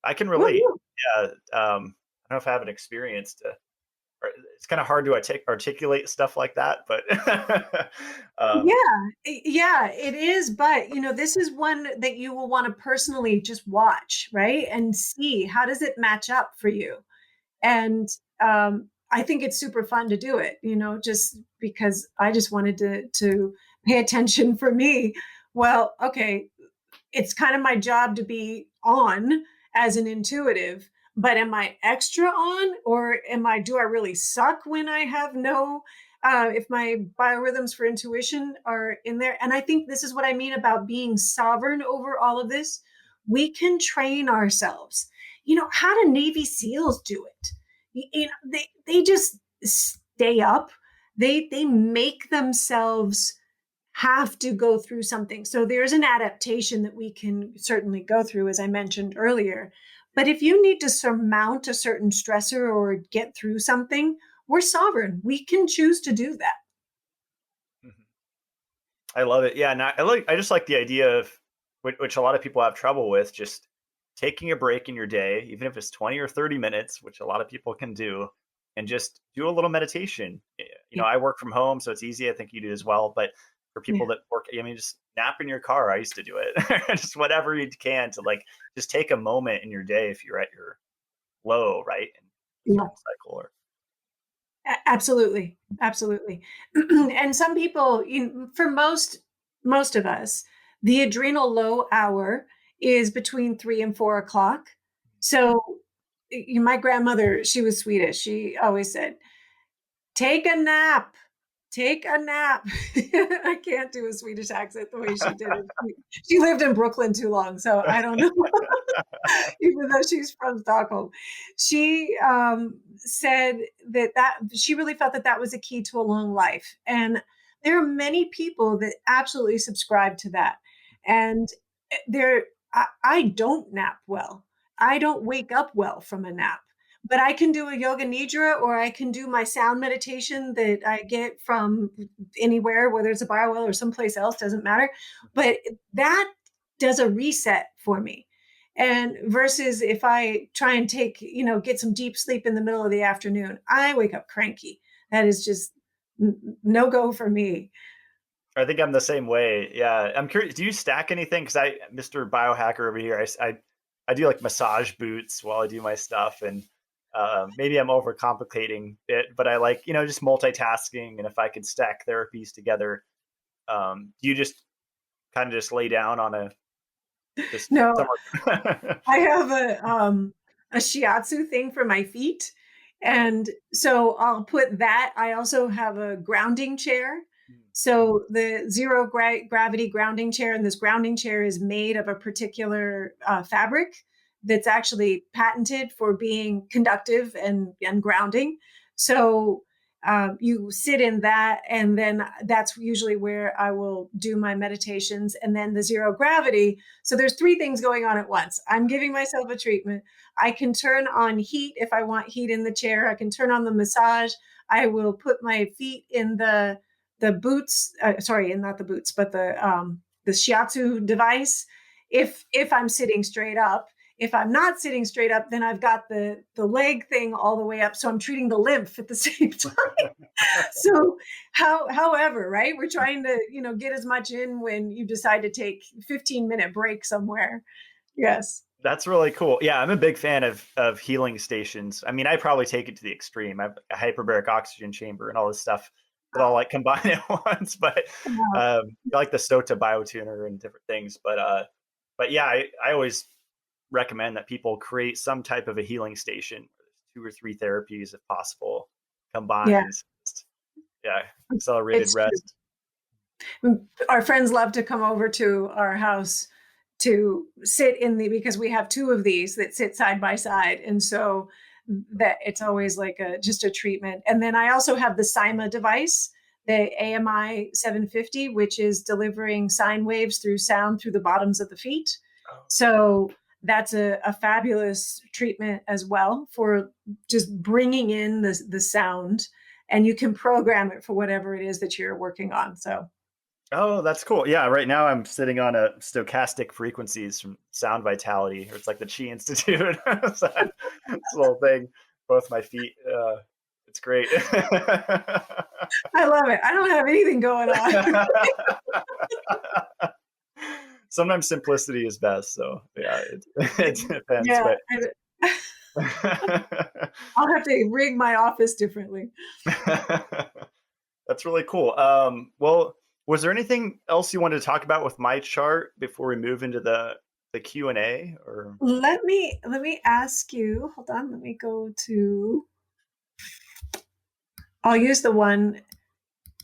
I can relate. Woo-hoo. Yeah. I don't know if I have an experience or it's kind of hard to articulate stuff like that, but um, Yeah, it is. But this is one that you will want to personally just watch, right? And see, how does it match up for you? And I think it's super fun to do it, just because I just wanted to pay attention for me. Well, okay, it's kind of my job to be on as an intuitive, but am I extra on, or do I really suck when I have no if my biorhythms for intuition are in there? And I think this is what I mean about being sovereign over all of this. We can train ourselves. How do Navy SEALs do it? They just stay up. They make themselves have to go through something. So there's an adaptation that we can certainly go through, as I mentioned earlier. But if you need to surmount a certain stressor or get through something, we're sovereign. We can choose to do that. I love it. Yeah, and I just like the idea of which a lot of people have trouble with, just taking a break in your day, even if it's 20 or 30 minutes, which a lot of people can do, and just do a little meditation. Yeah. I work from home, so it's easy. I think you do as well. But for people that work, just nap in your car. I used to do it. Just whatever you can to just take a moment in your day if you're at your low, right? And Yeah. cycle or Absolutely. Absolutely. And some people, for most of us, the adrenal low hour is between 3 and 4 o'clock. So my grandmother, she was Swedish. She always said, take a nap. Take a nap. I can't do a Swedish accent the way she did it. She lived in Brooklyn too long, so I don't know. Even though she's from Stockholm, she said that she really felt that was a key to a long life, and there are many people that absolutely subscribe to that. And I don't nap well. I don't wake up well from a nap, but I can do a yoga nidra, or I can do my sound meditation that I get from anywhere, whether it's a biowell or someplace else, doesn't matter. But that does a reset for me. And versus if I try and get some deep sleep in the middle of the afternoon, I wake up cranky. That is just no go for me. I think I'm the same way. Yeah, I'm curious. Do you stack anything? Because Mr. Biohacker over here, I do like massage boots while I do my stuff, and maybe I'm overcomplicating it, but I like just multitasking. And if I could stack therapies together, do you just kind of just lay down on a just No, somewhere? I have a shiatsu thing for my feet. And so I'll put that. I also have a grounding chair. So the zero gravity grounding chair, and this grounding chair is made of a particular fabric that's actually patented for being conductive and grounding. So you sit in that, and then that's usually where I will do my meditations. And then the zero gravity. So there's three things going on at once. I'm giving myself a treatment. I can turn on heat if I want heat in the chair. I can turn on the massage. I will put my feet in the boots. Sorry, not the boots, but the shiatsu device. If I'm sitting straight up. If I'm not sitting straight up, then I've got the leg thing all the way up. So I'm treating the lymph at the same time. So however, right, we're trying to, get as much in when you decide to take 15-minute break somewhere. Yes. That's really cool. Yeah, I'm a big fan of healing stations. I mean, I probably take it to the extreme. I have a hyperbaric oxygen chamber and all this stuff that I'll like combine at once. But Wow. I like the Sota biotuner and different things. But yeah, I always recommend that people create some type of a healing station, 2 or 3 therapies if possible, Yeah, combined. Yeah, accelerated it's true. rest. Our friends love to come over to our house to sit because we have two of these that sit side by side, and so that it's always like just a treatment. And then I also have the Sima device, the AMI 750, which is delivering sine waves through sound through the bottoms of the feet. Oh. So that's a fabulous treatment as well for just bringing in the sound, and you can program it for whatever it is that you're working on. So Oh, that's cool. Yeah, right now I'm sitting on a stochastic frequencies from Sound Vitality, or it's like the Chi Institute. So this little thing, both my feet. It's great. I love it. I don't have anything going on. Sometimes simplicity is best. So yeah, it depends. Yeah, But I'll have to rig my office differently. that's really cool. Well, was there anything else you wanted to talk about with my chart before we move into the Q&A? Or Let me ask you. Hold on. Let me go to. I'll use the one.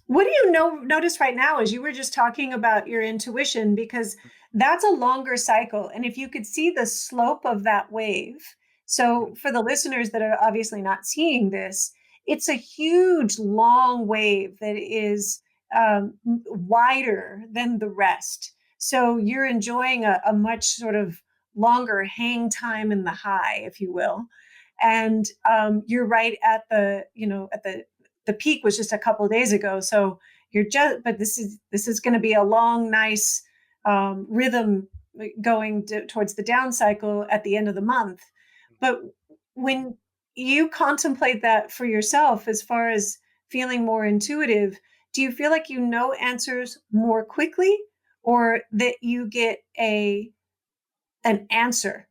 What do you notice right now as you were just talking about your intuition? Because that's a longer cycle. And if you could see the slope of that wave. So for the listeners that are obviously not seeing this, it's a huge, long wave that is wider than the rest. So you're enjoying a much sort of longer hang time in the high, if you will. And you're right at the peak was just a couple of days ago. So but this is going to be a long, nice rhythm going towards the down cycle at the end of the month. But when you contemplate that for yourself, as far as feeling more intuitive, do you feel like you know answers more quickly, or that you get an answer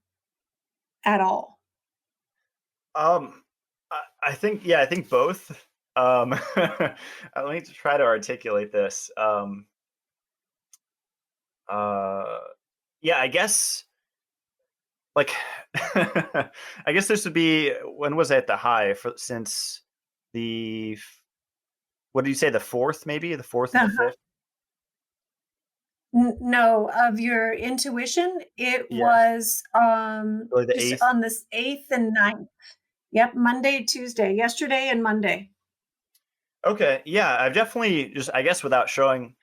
at all? I think, yeah, I think both. Let me try to articulate this. Uh, yeah, I guess like I guess this would be, when was I at the high since the what did you say, the fourth, maybe the fourth and the Uh-huh. fifth? No, of your intuition, it Yeah, was really the just eighth. on this 8th and 9th. Yep, Monday, Tuesday, yesterday and Monday. Okay, yeah, I've definitely, just I guess without showing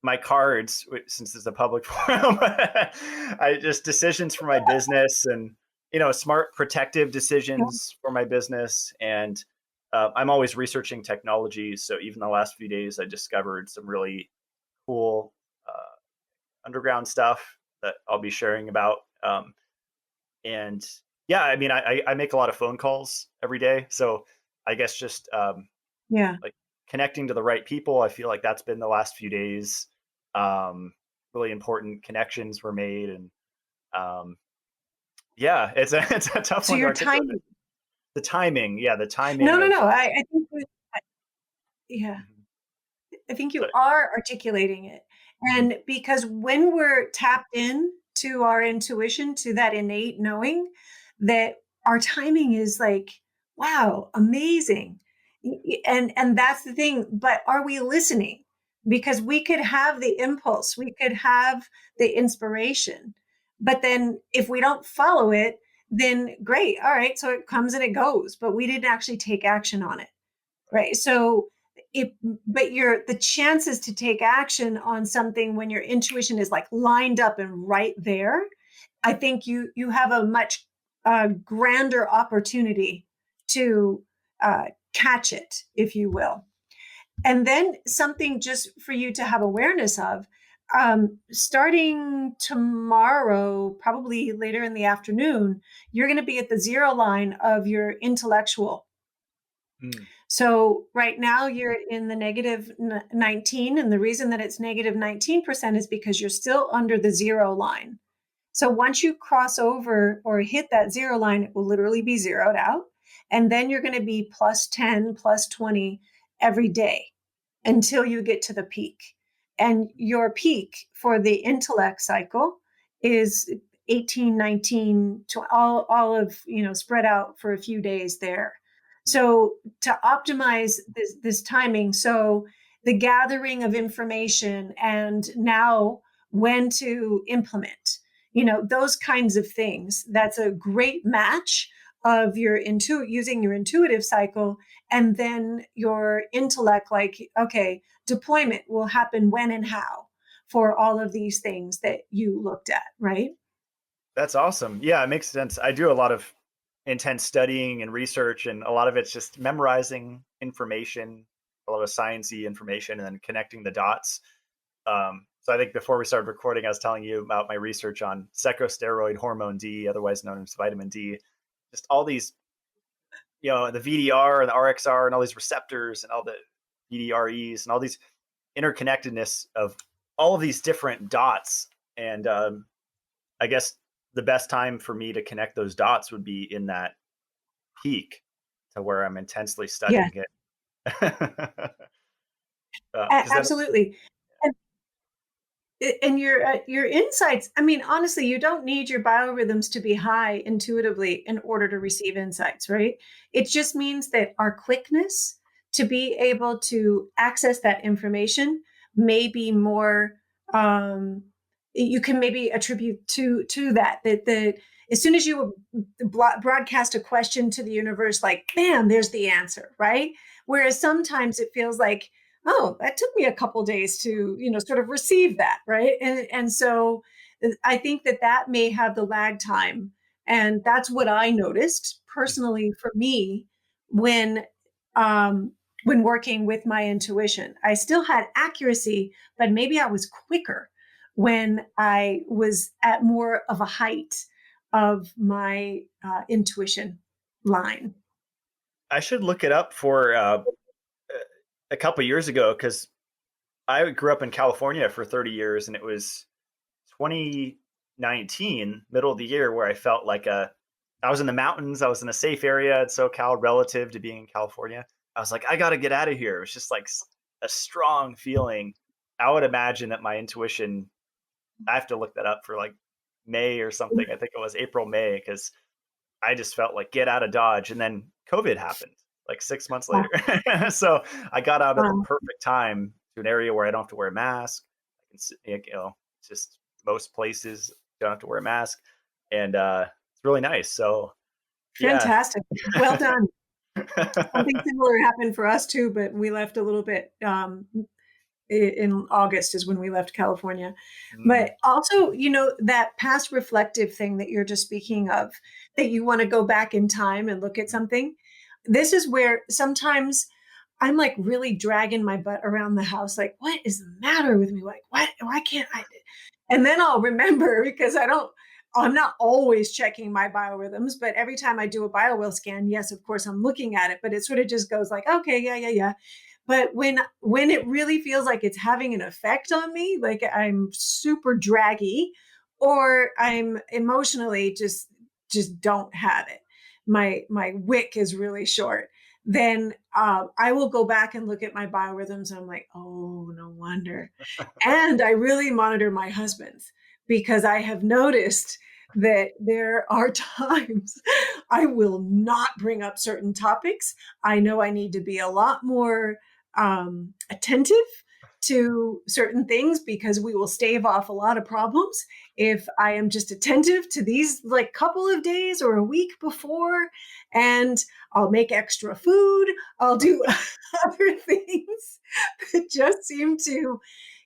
my cards, since it's a public forum, I just decisions for my business, and smart protective Yeah. decisions for my business. And I'm always researching technology, so even the last few days I discovered some really cool underground stuff that I'll be sharing about. And yeah, I mean, I make a lot of phone calls every day, so I guess just Yeah. like connecting to the right people. I feel like that's been the last few days. Really important connections were made, and um, yeah, it's a tough So one to you're articulate. tiny. The timing, yeah, the No, timing no, of. no. I think yeah. Mhm. I think you Sorry. are articulating it. Mhm. And because when we're tapped in to our intuition, to that innate knowing, that our timing is like, wow, amazing. And that's the thing. But are we listening? Because we could have the impulse, we could have the inspiration. But then if we don't follow it, then great. All right. So it comes and it goes, but we didn't actually take action on it. Right. So it, but the chances to take action on something when your intuition is like lined up and right there, I think you have a much grander opportunity to catch it, if you will. And then something just for you to have awareness of, starting tomorrow, probably later in the afternoon, you're going to be at the zero line of your intellectual. Mm. So right now you're in the negative 19. And the reason that it's negative 19% is because you're still under the zero line. So once you cross over or hit that zero line, it will literally be zeroed out. And then you're going to be plus 10, plus 20 every day until you get to the peak. And your peak for the intellect cycle is 18, 19, all of, spread out for a few days there. So to optimize this timing, so the gathering of information and now when to implement, those kinds of things, that's a great match of using your intuitive cycle, and then your intellect, like, okay, deployment will happen when and how for all of these things that you looked at, right? That's awesome. Yeah, it makes sense. I do a lot of intense studying and research, and a lot of it's just memorizing information, a lot of sciencey information, and then connecting the dots. So I think before we started recording, I was telling you about my research on serosteroid hormone D, otherwise known as vitamin D. Just all these, the VDR and the RXR and all these receptors and all the VDREs and all these interconnectedness of all of these different dots. And I guess the best time for me to connect those dots would be in that peak to where I'm intensely Yeah, studying it. Because then, absolutely. And your insights, I mean, honestly, you don't need your biorhythms to be high intuitively in order to receive insights, right? It just means that our quickness to be able to access that information may be more, you can maybe attribute to that as soon as you broadcast a question to the universe, like, bam, there's the answer, right? Whereas sometimes it feels like, oh, that took me a couple days to, sort of receive that, right? And so I think that may have the lag time, and that's what I noticed personally for me when um, when working with my intuition. I still had accuracy, but maybe I was quicker when I was at more of a height of my intuition line. I should look it up for a couple years ago, because I grew up in California for 30 years, and it was 2019, middle of the year, where I felt like I was in the mountains. I was in a safe area in SoCal relative to being in California. I was like, I got to get out of here. It was just like a strong feeling. I would imagine that my intuition, I have to look that up for like May or something. I think it was April, May, because I just felt like get out of Dodge. And then COVID happened like 6 months Wow. later. So I got out at the Wow. perfect time to an area where I don't have to wear a mask. I can, just most places don't have to wear a mask. And it's really nice. So yeah. Fantastic. Well done. Something similar happened for us too, but we left a little bit in August is when we left California. Mm, But also, that past reflective thing that you're just speaking of, that you want to go back in time and look at something. This is where sometimes I'm like really dragging my butt around the house, like, what is the matter with me? Like, what? Why can't I? And then I'll remember because I'm not always checking my biorhythms, but every time I do a biowell scan, yes, of course, I'm looking at it, but it sort of just goes like, okay, yeah, yeah, yeah. But when it really feels like it's having an effect on me, like I'm super draggy, or I'm emotionally just don't have it. My wick is really short. Then I will go back and look at my biorhythms, and I'm like, oh, no wonder. And I really monitor my husband's, because I have noticed that there are times I will not bring up certain topics. I know I need to be a lot more attentive to certain things, because we will stave off a lot of problems if I am just attentive to these like couple of days or a week before. And I'll make extra food. I'll do other things that just seem to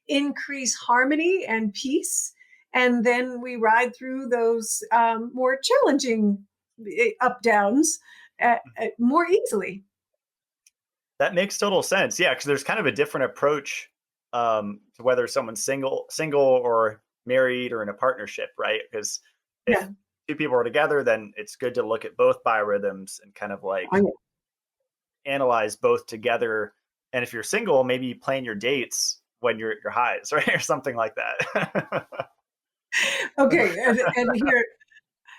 increase harmony and peace. And then we ride through those more challenging up downs more easily. that makes total sense. Yeah, because there's kind of a different approach to whether someone's single or married or in a partnership, right? Because if Yeah. two people are together, then it's good to look at both biorhythms and kind of like Oh, analyze both together. And if you're single, maybe plan your dates when you're at your highs, right? Or something like that. Okay, and here,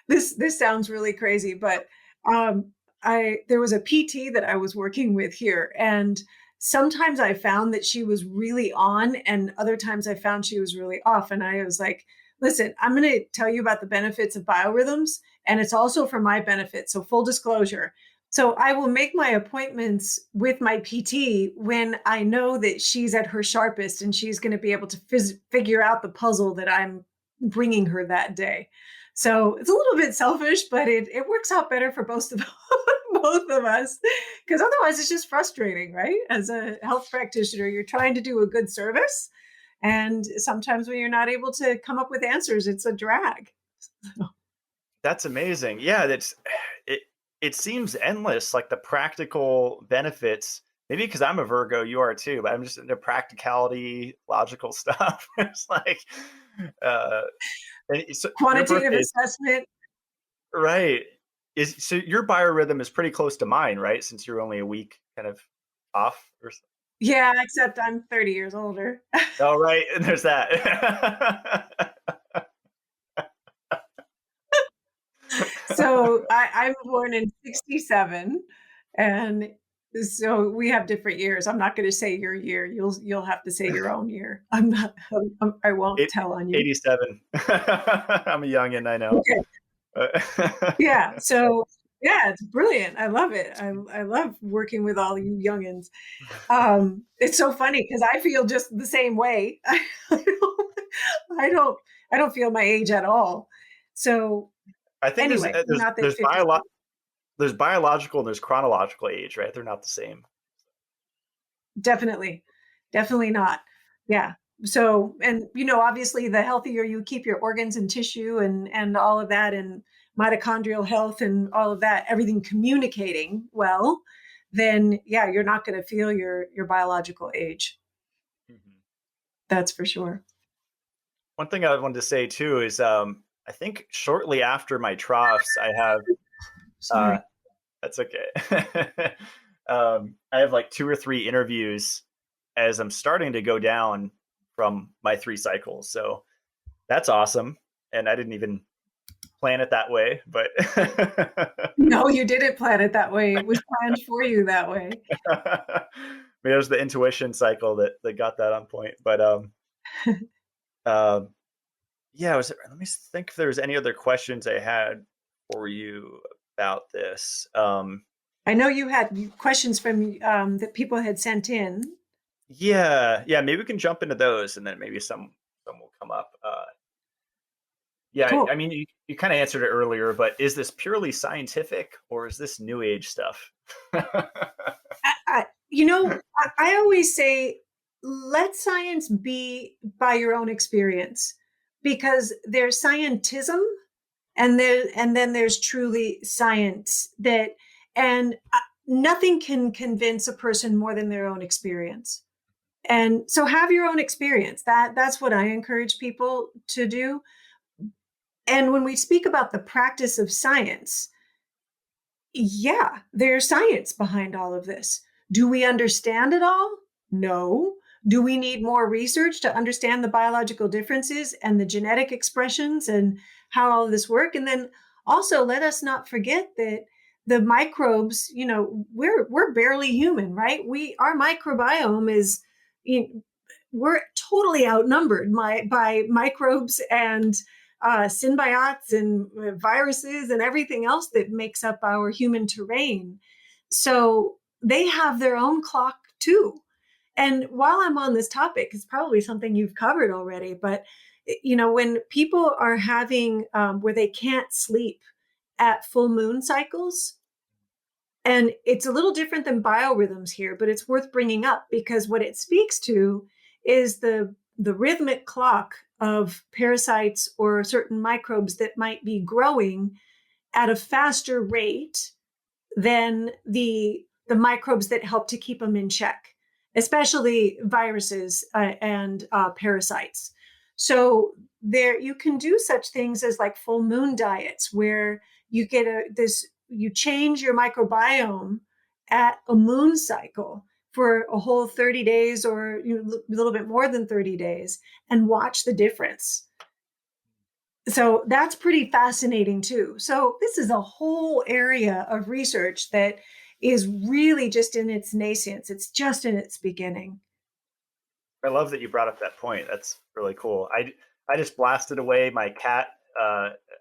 this sounds really crazy, but I there was a PT that I was working with here, and sometimes I found that she was really on, and other times I found she was really off. And I was like, listen, I'm going to tell you about the benefits of biorhythms, and it's also for my benefit. So full disclosure. So I will make my appointments with my PT when I know that she's at her sharpest and she's going to be able to figure out the puzzle that I'm bringing her that day. So it's a little bit selfish, but it works out better for both of us, because otherwise it's just frustrating, right? As a health practitioner, you're trying to do a good service, and sometimes when you're not able to come up with answers, it's a drag. That's amazing. Yeah, it. It seems endless, like the practical benefits. Maybe because I'm a Virgo, you are too, but I'm just into practicality, logical stuff. It's like, uh, so your Quantitative birthday is assessment. right. Is so your biorhythm is pretty close to mine, right? Since you're only a week kind of off, or Yeah, except I'm 30 years older. oh, right, and there's that. So I'm born in 67, and so we have different years. I'm not going to say your year. You'll have to say your own year. I'm not. I won't Eight- tell on you. 87. I'm a youngin', I know. Okay. Yeah. So yeah, it's brilliant. I love it. I love working with all you youngins. It's so funny because I feel just the same way. I don't. I don't feel my age at all. So I think anyway, not that 50. there's biological and there's chronological age, right? They're not the same. Definitely. Definitely not. Yeah. So, and obviously the healthier you keep your organs and tissue and all of that, and mitochondrial health and all of that, everything communicating well, then yeah, you're not going to feel your biological age. Mhm. That's for sure. One thing I wanted to say too is I think shortly after my troughs, I have uh, Sorry. that's okay. I have like 2 or 3 interviews as I'm starting to go down from my 3 cycles. So that's awesome. And I didn't even plan it that way, but No, you didn't plan it that way. It was planned for you that way. maybe it was the intuition cycle that got that on point. But um, yeah, let me think if there's any other questions I had for you about this. I know you had questions from that people had sent in. Yeah, maybe we can jump into those, and then maybe some will come up. Yeah, I Cool. mean, you kind of answered it earlier, but is this purely scientific or is this new age stuff? I always say, let science be by your own experience, because there's scientism, and then there's truly science that, and nothing can convince a person more than their own experience. And so have your own experience. That's what I encourage people to do. And when we speak about the practice of science, yeah, there's science behind all of this. Do we understand it all? No. Do we need more research to understand the biological differences and the genetic expressions and how all of this work? And then also, let us not forget that the microbes, we're barely human, right? Our microbiome is, we're totally outnumbered by microbes and symbiotes and viruses and everything else that makes up our human terrain. So they have their own clock too. And while I'm on this topic, it's probably something you've covered already, but when people are having where they can't sleep at full moon cycles, and it's a little different than biorhythms here, but it's worth bringing up because what it speaks to is the rhythmic clock of parasites or certain microbes that might be growing at a faster rate than the microbes that help to keep them in check, especially viruses and parasites. So there, you can do such things as like full moon diets, where you get you change your microbiome at a moon cycle for a whole 30 days or a little bit more than 30 days and watch the difference. So that's pretty fascinating too. So this is a whole area of research that is really just in its nascence. It's just in its beginning. I love that you brought up that point. That's really cool. I just blasted away my cat.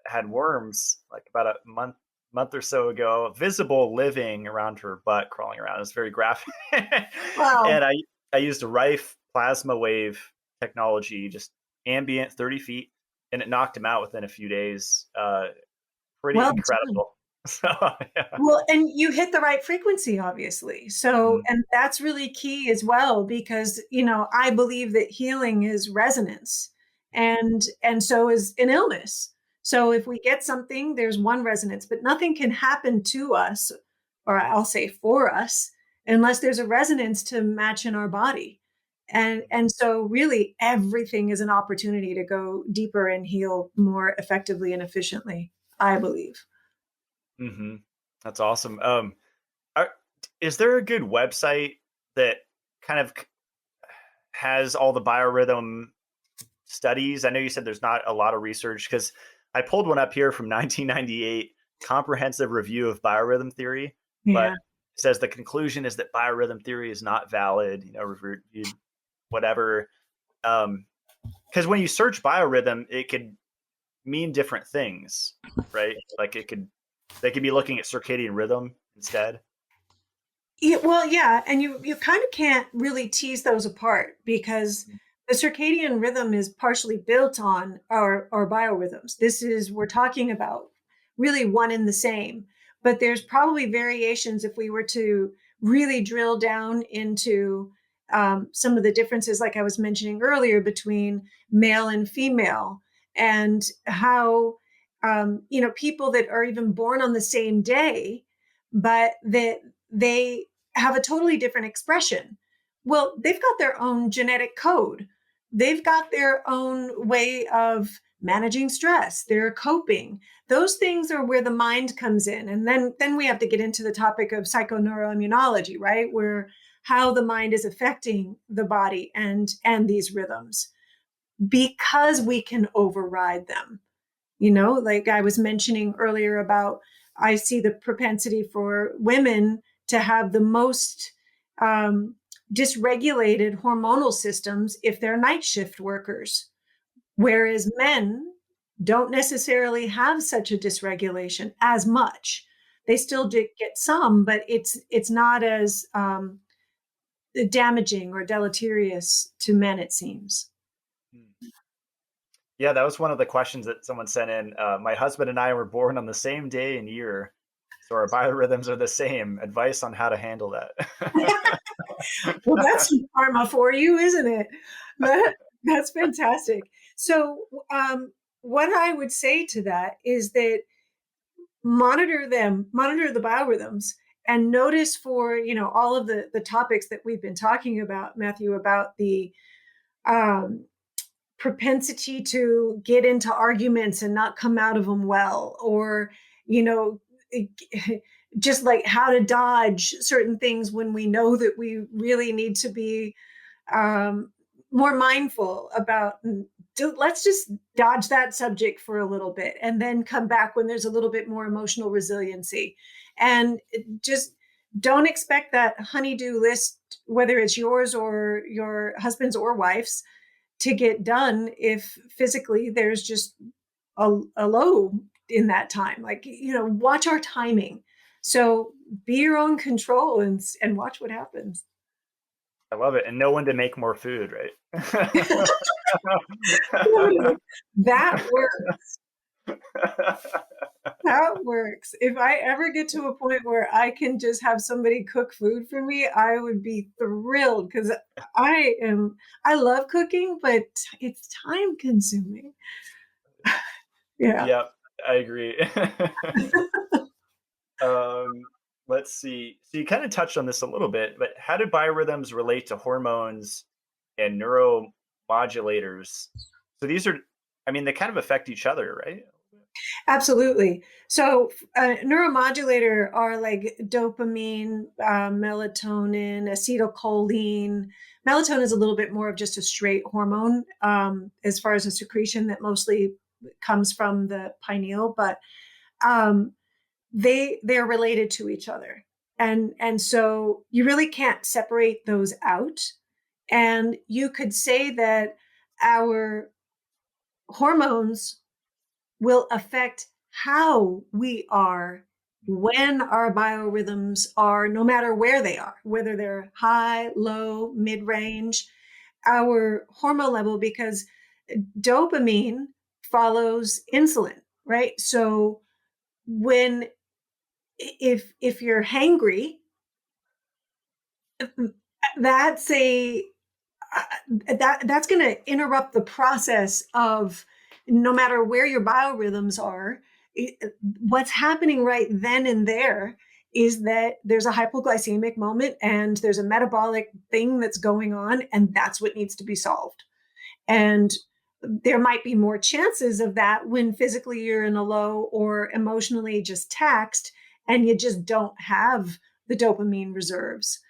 Had worms like about a month or so ago, visible living around her butt, crawling around. It's very graphic. Wow. And I used a Rife plasma wave technology, just ambient 30 feet, and it knocked him out within a few days. Pretty Well done. incredible. So yeah. Well, and you hit the right frequency, obviously. So, Mhm. and that's really key as well, because, I believe that healing is resonance and so is an illness. So if we get something, there's one resonance, but nothing can happen to us, or I'll say for us, unless there's a resonance to match in our body. And so really everything is an opportunity to go deeper and heal more effectively and efficiently, I believe. Mm-hmm. That's awesome. Are, is there a good website that kind of has all the biorhythm studies? I know you said there's not a lot of research, because I pulled one up here from 1998, Comprehensive Review of Biorhythm Theory, but Yeah. it says the conclusion is that biorhythm theory is not valid, reviewed, whatever. Because when you search biorhythm, it could mean different things, right? Like they could be looking at circadian rhythm instead. Yeah, well, yeah, and you kind of can't really tease those apart because the circadian rhythm is partially built on our biorhythms. This is we're talking about really one and the same, but there's probably variations if we were to really drill down into some of the differences, like I was mentioning earlier, between male and female, and how people that are even born on the same day, but that they have a totally different expression. Well, they've got their own genetic code. They've got their own way of managing stress, they're coping. Those things are where the mind comes in. And then we have to get into the topic of psychoneuroimmunology, right? Where how the mind is affecting the body and these rhythms because we can override them. Like I was mentioning earlier about, I see the propensity for women to have the most um, dysregulated hormonal systems if they're night shift workers, whereas men don't necessarily have such a dysregulation as much. They still do get some, but it's not as damaging or deleterious to men, it seems. Yeah, that was one of the questions that someone sent in. My husband and I were born on the same day and year, so our biorhythms are the same. Advice on how to handle that. Well, that's karma for you, isn't it? That's fantastic. So, what I would say to that is that monitor the biorhythms, and notice for all of the topics that we've been talking about, Matthew, about the um, propensity to get into arguments and not come out of them well, or you know just like how to dodge certain things when we know that we really need to be um, more mindful about. Let's just dodge that subject for a little bit and then come back when there's a little bit more emotional resiliency, and just don't expect that honeydew list, whether it's yours or your husband's or wife's, to get done if physically there's just a low in that time. Like, watch our timing. So be your own control and watch what happens. I love it, and know when to make more food, right? Totally. That works. That works. If I ever get to a point where I can just have somebody cook food for me, I would be thrilled, because I love cooking, but it's time consuming. Yeah. Yep, I agree. um, let's see. So you kind of touched on this a little bit, but how do biorhythms relate to hormones and neuromodulators? So these are, I mean, they kind of affect each other, right? Absolutely. So, neuromodulator are like dopamine, melatonin, acetylcholine. Melatonin is a little bit more of just a straight hormone, as far as a secretion that mostly comes from the pineal, but um, they're related to each other, and so you really can't separate those out. And you could say that our hormones will affect how we are when our biorhythms are, no matter where they are, whether they're high, low, mid range, our hormone level, because dopamine follows insulin, right? So when, if you're hangry, that's a that's going to interrupt the process of, no matter where your biorhythms are, what's happening right then and there is that there's a hypoglycemic moment and there's a metabolic thing that's going on, and that's what needs to be solved. And there might be more chances of that when physically you're in a low, or emotionally just taxed and you just don't have the dopamine reserves.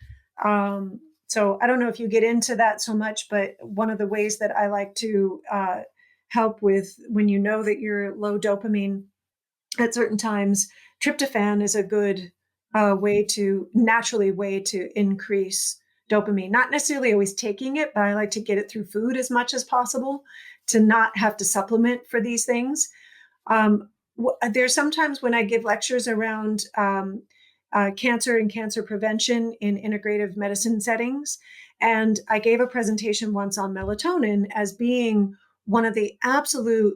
So I don't know if you get into that so much, but one of the ways that I like to help with when you know that you're low dopamine at certain times, tryptophan is a good way to increase dopamine. Not necessarily always taking it, but I like to get it through food as much as possible to not have to supplement for these things. There's sometimes when I give lectures around cancer and cancer prevention in integrative medicine settings. And I gave a presentation once on melatonin as being one of the absolute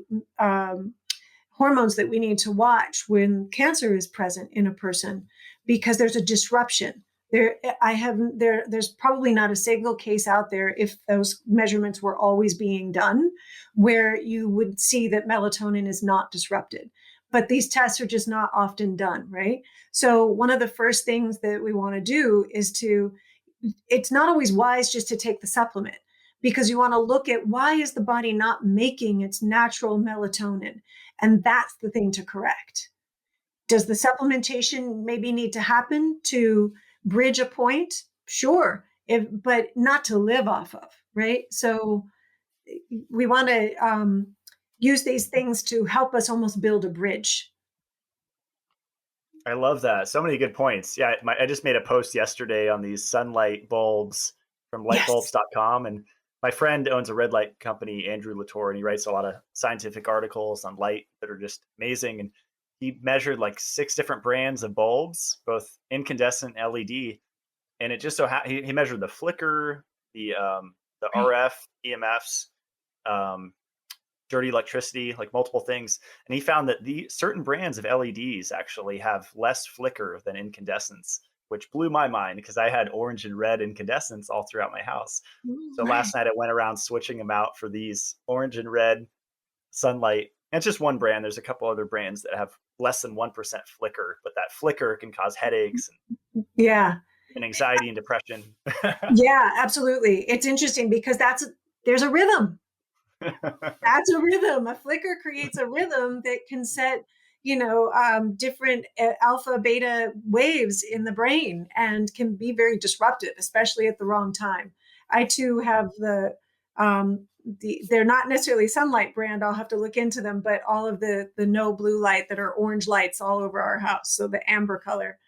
hormones that we need to watch when cancer is present in a person, because there's a disruption. There's probably not a single case out there, if those measurements were always being done, where you would see that melatonin is not disrupted. But these tests are just not often done, right? So one of the first things that we want to do is it's not always wise just to take the supplement, because you want to look at, why is the body not making its natural melatonin? And that's the thing to correct. Does the supplementation maybe need to happen to bridge a point? Sure, but not to live off of, right? So we want to use these things to help us almost build a bridge. I love that. So many good points. Yeah, I just made a post yesterday on these sunlight bulbs from Yes. lightbulbs.com. And my friend owns a red light company, Andrew Latour, and he writes a lot of scientific articles on light that are just amazing. And he measured like 6 different brands of bulbs, both incandescent and LED. And it just he measured the flicker, the Right. RF, EMFs, um, dirty electricity, like multiple things. And he found that the certain brands of LEDs actually have less flicker than incandescents, which blew my mind because I had orange and red incandescents all throughout my house. So Right. last night I went around switching them out for these orange and red sunlight. And it's just one brand. There's a couple other brands that have less than 1% flicker, but that flicker can cause headaches Yeah. and anxiety and depression. Yeah, absolutely. It's interesting because there's a rhythm. That's a rhythm. A flicker creates a rhythm that can set, different alpha beta waves in the brain, and can be very disruptive, especially at the wrong time. I too have they're not necessarily sunlight brand. I'll have to look into them, but all of the no blue light that are orange lights all over our house. So the amber color.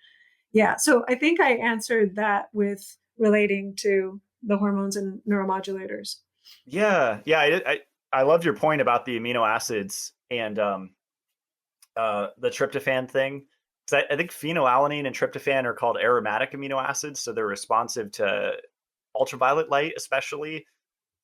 Yeah. So I think I answered that with relating to the hormones and neuromodulators. Yeah. I loved your point about the amino acids and the tryptophan thing. Because I think phenylalanine and tryptophan are called aromatic amino acids, so they're responsive to ultraviolet light, especially.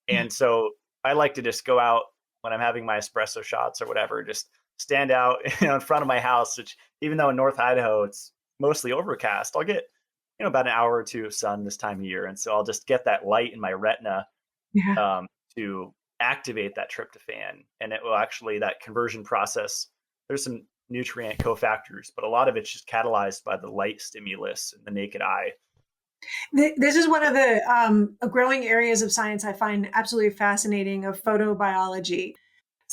Yeah. And so I like to just go out when I'm having my espresso shots or whatever, just stand out, in front of my house. Which, even though in North Idaho it's mostly overcast, I'll get about an hour or two of sun this time of year, and so I'll just get that light in my retina Yeah. to activate that tryptophan, and it will actually, that conversion process. There's some nutrient cofactors, but a lot of it's just catalyzed by the light stimulus in the naked eye. This is one of the growing areas of science I find absolutely fascinating, of photobiology.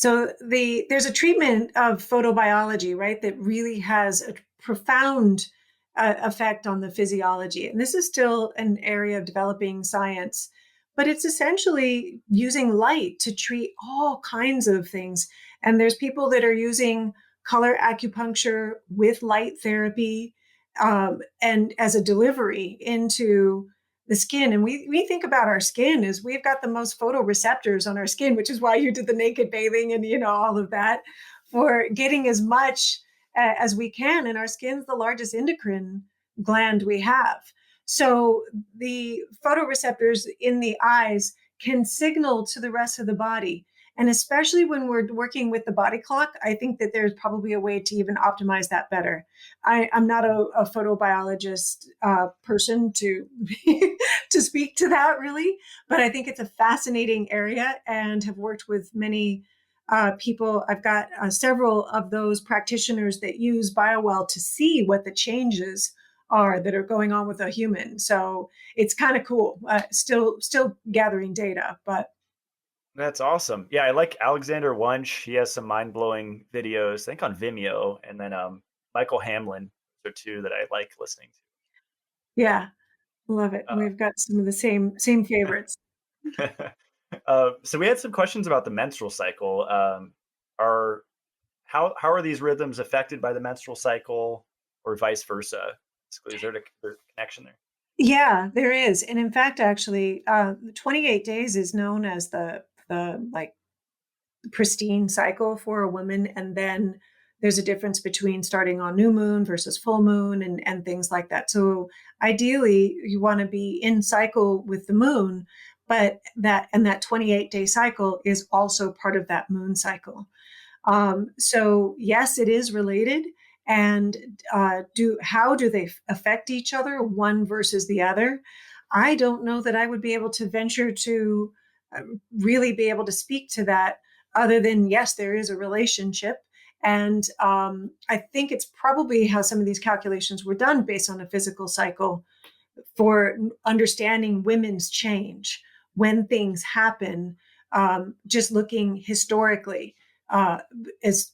So there's a treatment of photobiology, right, that really has a profound effect on the physiology. And this is still an area of developing science, but it's essentially using light to treat all kinds of things. And there's people that are using color acupuncture with light therapy, and as a delivery into the skin. And we think about our skin as we've got the most photoreceptors on our skin, which is why you did the naked bathing and, all of that, for getting as much as we can. And our skin's the largest endocrine gland we have. So the photoreceptors in the eyes can signal to the rest of the body. And especially when we're working with the body clock, I think that there's probably a way to even optimize that better. I'm not a photobiologist person to to speak to that really, but I think it's a fascinating area and have worked with many people. I've got several of those practitioners that use BioWell to see what the changes are that are going on with a human. So it's kind of cool. Still gathering data, but That's awesome. Yeah, I like Alexander Wunsch. He has some mind-blowing videos, I think on Vimeo, and then Michael Hamlin. Those are two that I like listening yeah, love it. to. We've got some of the same favorites. So we had some questions about the menstrual cycle. Are how are these rhythms affected by the menstrual cycle, or vice versa? Basically, is there a connection there? Yeah, there is. And in fact, actually, 28 days is known as the like pristine cycle for a woman. And then there's a difference between starting on new moon versus full moon and things like that. So ideally, you want to be in cycle with the moon, but that 28-day cycle is also part of that moon cycle. So yes, it is related. And how do they affect each other, one versus the other? I don't know that I would be able to venture to really be able to speak to that, other than yes, there is a relationship. And I think it's probably how some of these calculations were done based on a physical cycle for understanding women's change when things happen, just looking historically, as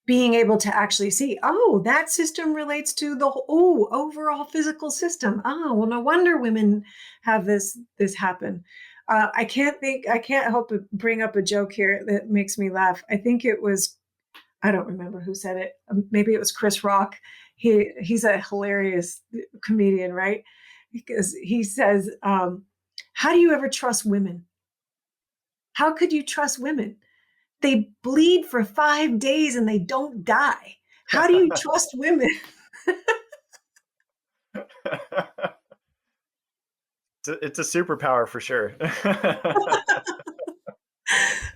being able to actually see, oh, that system relates to the overall physical system. Oh, well, no wonder women have this happen. I can't help but bring up a joke here that makes me laugh. I think it was, I don't remember who said it. Maybe it was Chris Rock. He's a hilarious comedian, right? Because he says, how do you ever trust women? How could you trust women? They bleed for 5 days and they don't die. How do you trust women? It's a superpower for sure. I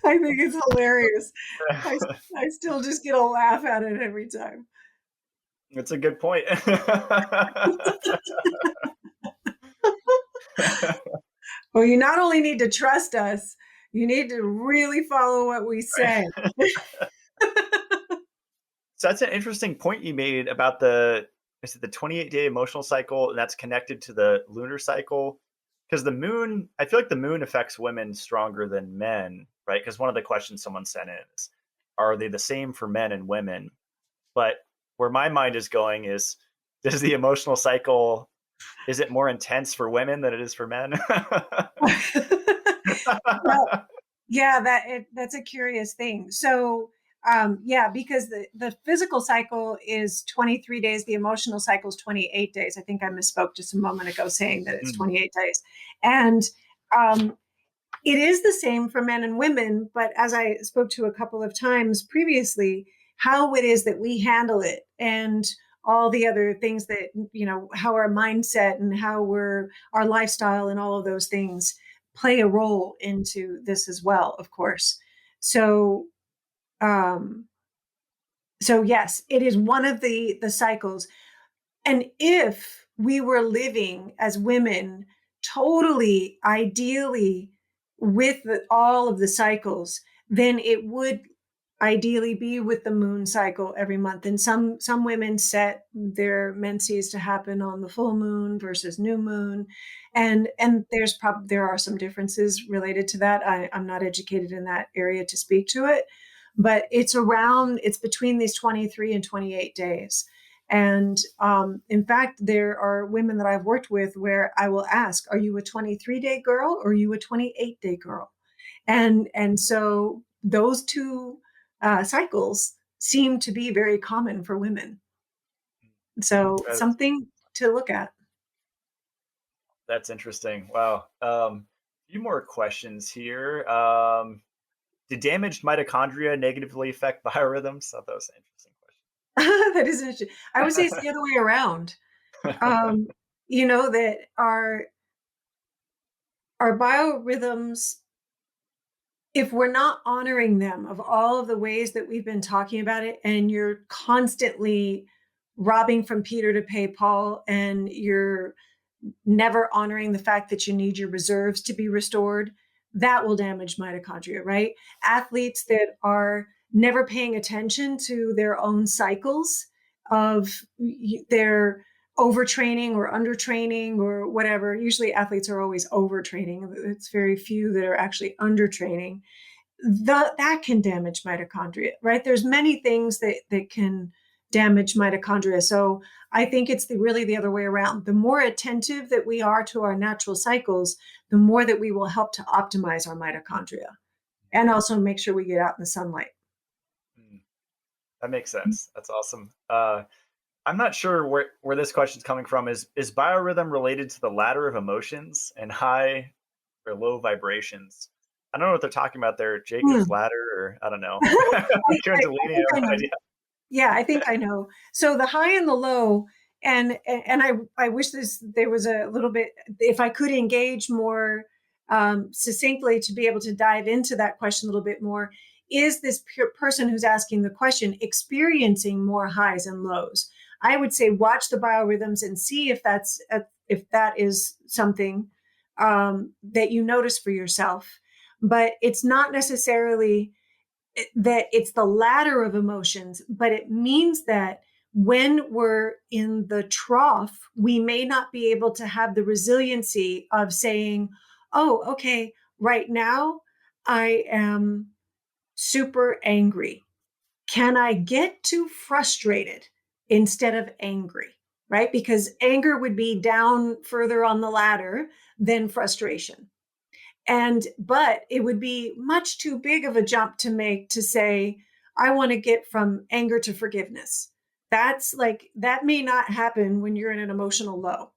think it's hilarious. I still just get a laugh at it every time. That's a good point. Well, you not only need to trust us, you need to really follow what we say. So that's an interesting point you made about is it the 28-day emotional cycle, and that's connected to the lunar cycle? Because the moon, I feel like the moon affects women stronger than men, right? Because one of the questions someone sent in is, are they the same for men and women? But where my mind is going is, does the emotional cycle, is it more intense for women than it is for men? Well, yeah, that's a curious thing. So, yeah, because the physical cycle is 23 days, the emotional cycle is 28 days. I think I misspoke just a moment ago saying that it's 28 days. And it is the same for men and women, but as I spoke to a couple of times previously, how it is that we handle it and all the other things that, how our mindset and our lifestyle and all of those things play a role into this as well, of course. So, um, so yes, it is one of the cycles. And if we were living as women totally ideally with all of the cycles, then it would ideally be with the moon cycle every month. And some women set their menses to happen on the full moon versus new moon. And there are some differences related to that. I'm not educated in that area to speak to it. but it's between these 23 and 28 days. And in fact, there are women that I've worked with where I will ask, are you a 23-day girl or are you a 28-day girl? And so those two cycles seem to be very common for women. So That's, something to look at. that's interesting. Wow. A few more questions here. Did damaged mitochondria negatively affect biorhythms? I thought that was an interesting That is interesting. I would say it's the other way around. question. Um, that our biorhythms, if we're not honoring them of all of the ways that we've been talking about it, and you're constantly robbing from Peter to pay Paul, and you're never honoring the fact that you need your reserves to be restored, that will damage mitochondria, right? Athletes that are never paying attention to their own cycles of their overtraining or undertraining or whatever. Usually athletes are always overtraining. It's very few that are actually undertraining. That can damage mitochondria, right? There's many things that can damage mitochondria. So I think it's really the other way around. The more attentive that we are to our natural cycles, the more that we will help to optimize our mitochondria and also make sure we get out in the sunlight. That makes sense. That's awesome. I'm not sure where this question's coming from. Is biorhythm related to the ladder of emotions and high or low vibrations? I don't know what they're talking about there. Jacob's Hmm. ladder, or I don't know. I Kundalini, I think have I no know. idea. Yeah, I think I know. So the high and the low, and I wish there was a little bit, if I could engage more succinctly to be able to dive into that question a little bit more. Is this person who's asking the question experiencing more highs and lows? I would say watch the biorhythms and see if that is something that you notice for yourself. But it's not necessarily that it's the ladder of emotions, but it means that when we're in the trough, we may not be able to have the resiliency of saying, oh, okay, right now I am super angry. Can I get to frustrated instead of angry? Right? Because anger would be down further on the ladder than frustration. But it would be much too big of a jump to make to say, I want to get from anger to forgiveness. That may not happen when you're in an emotional low.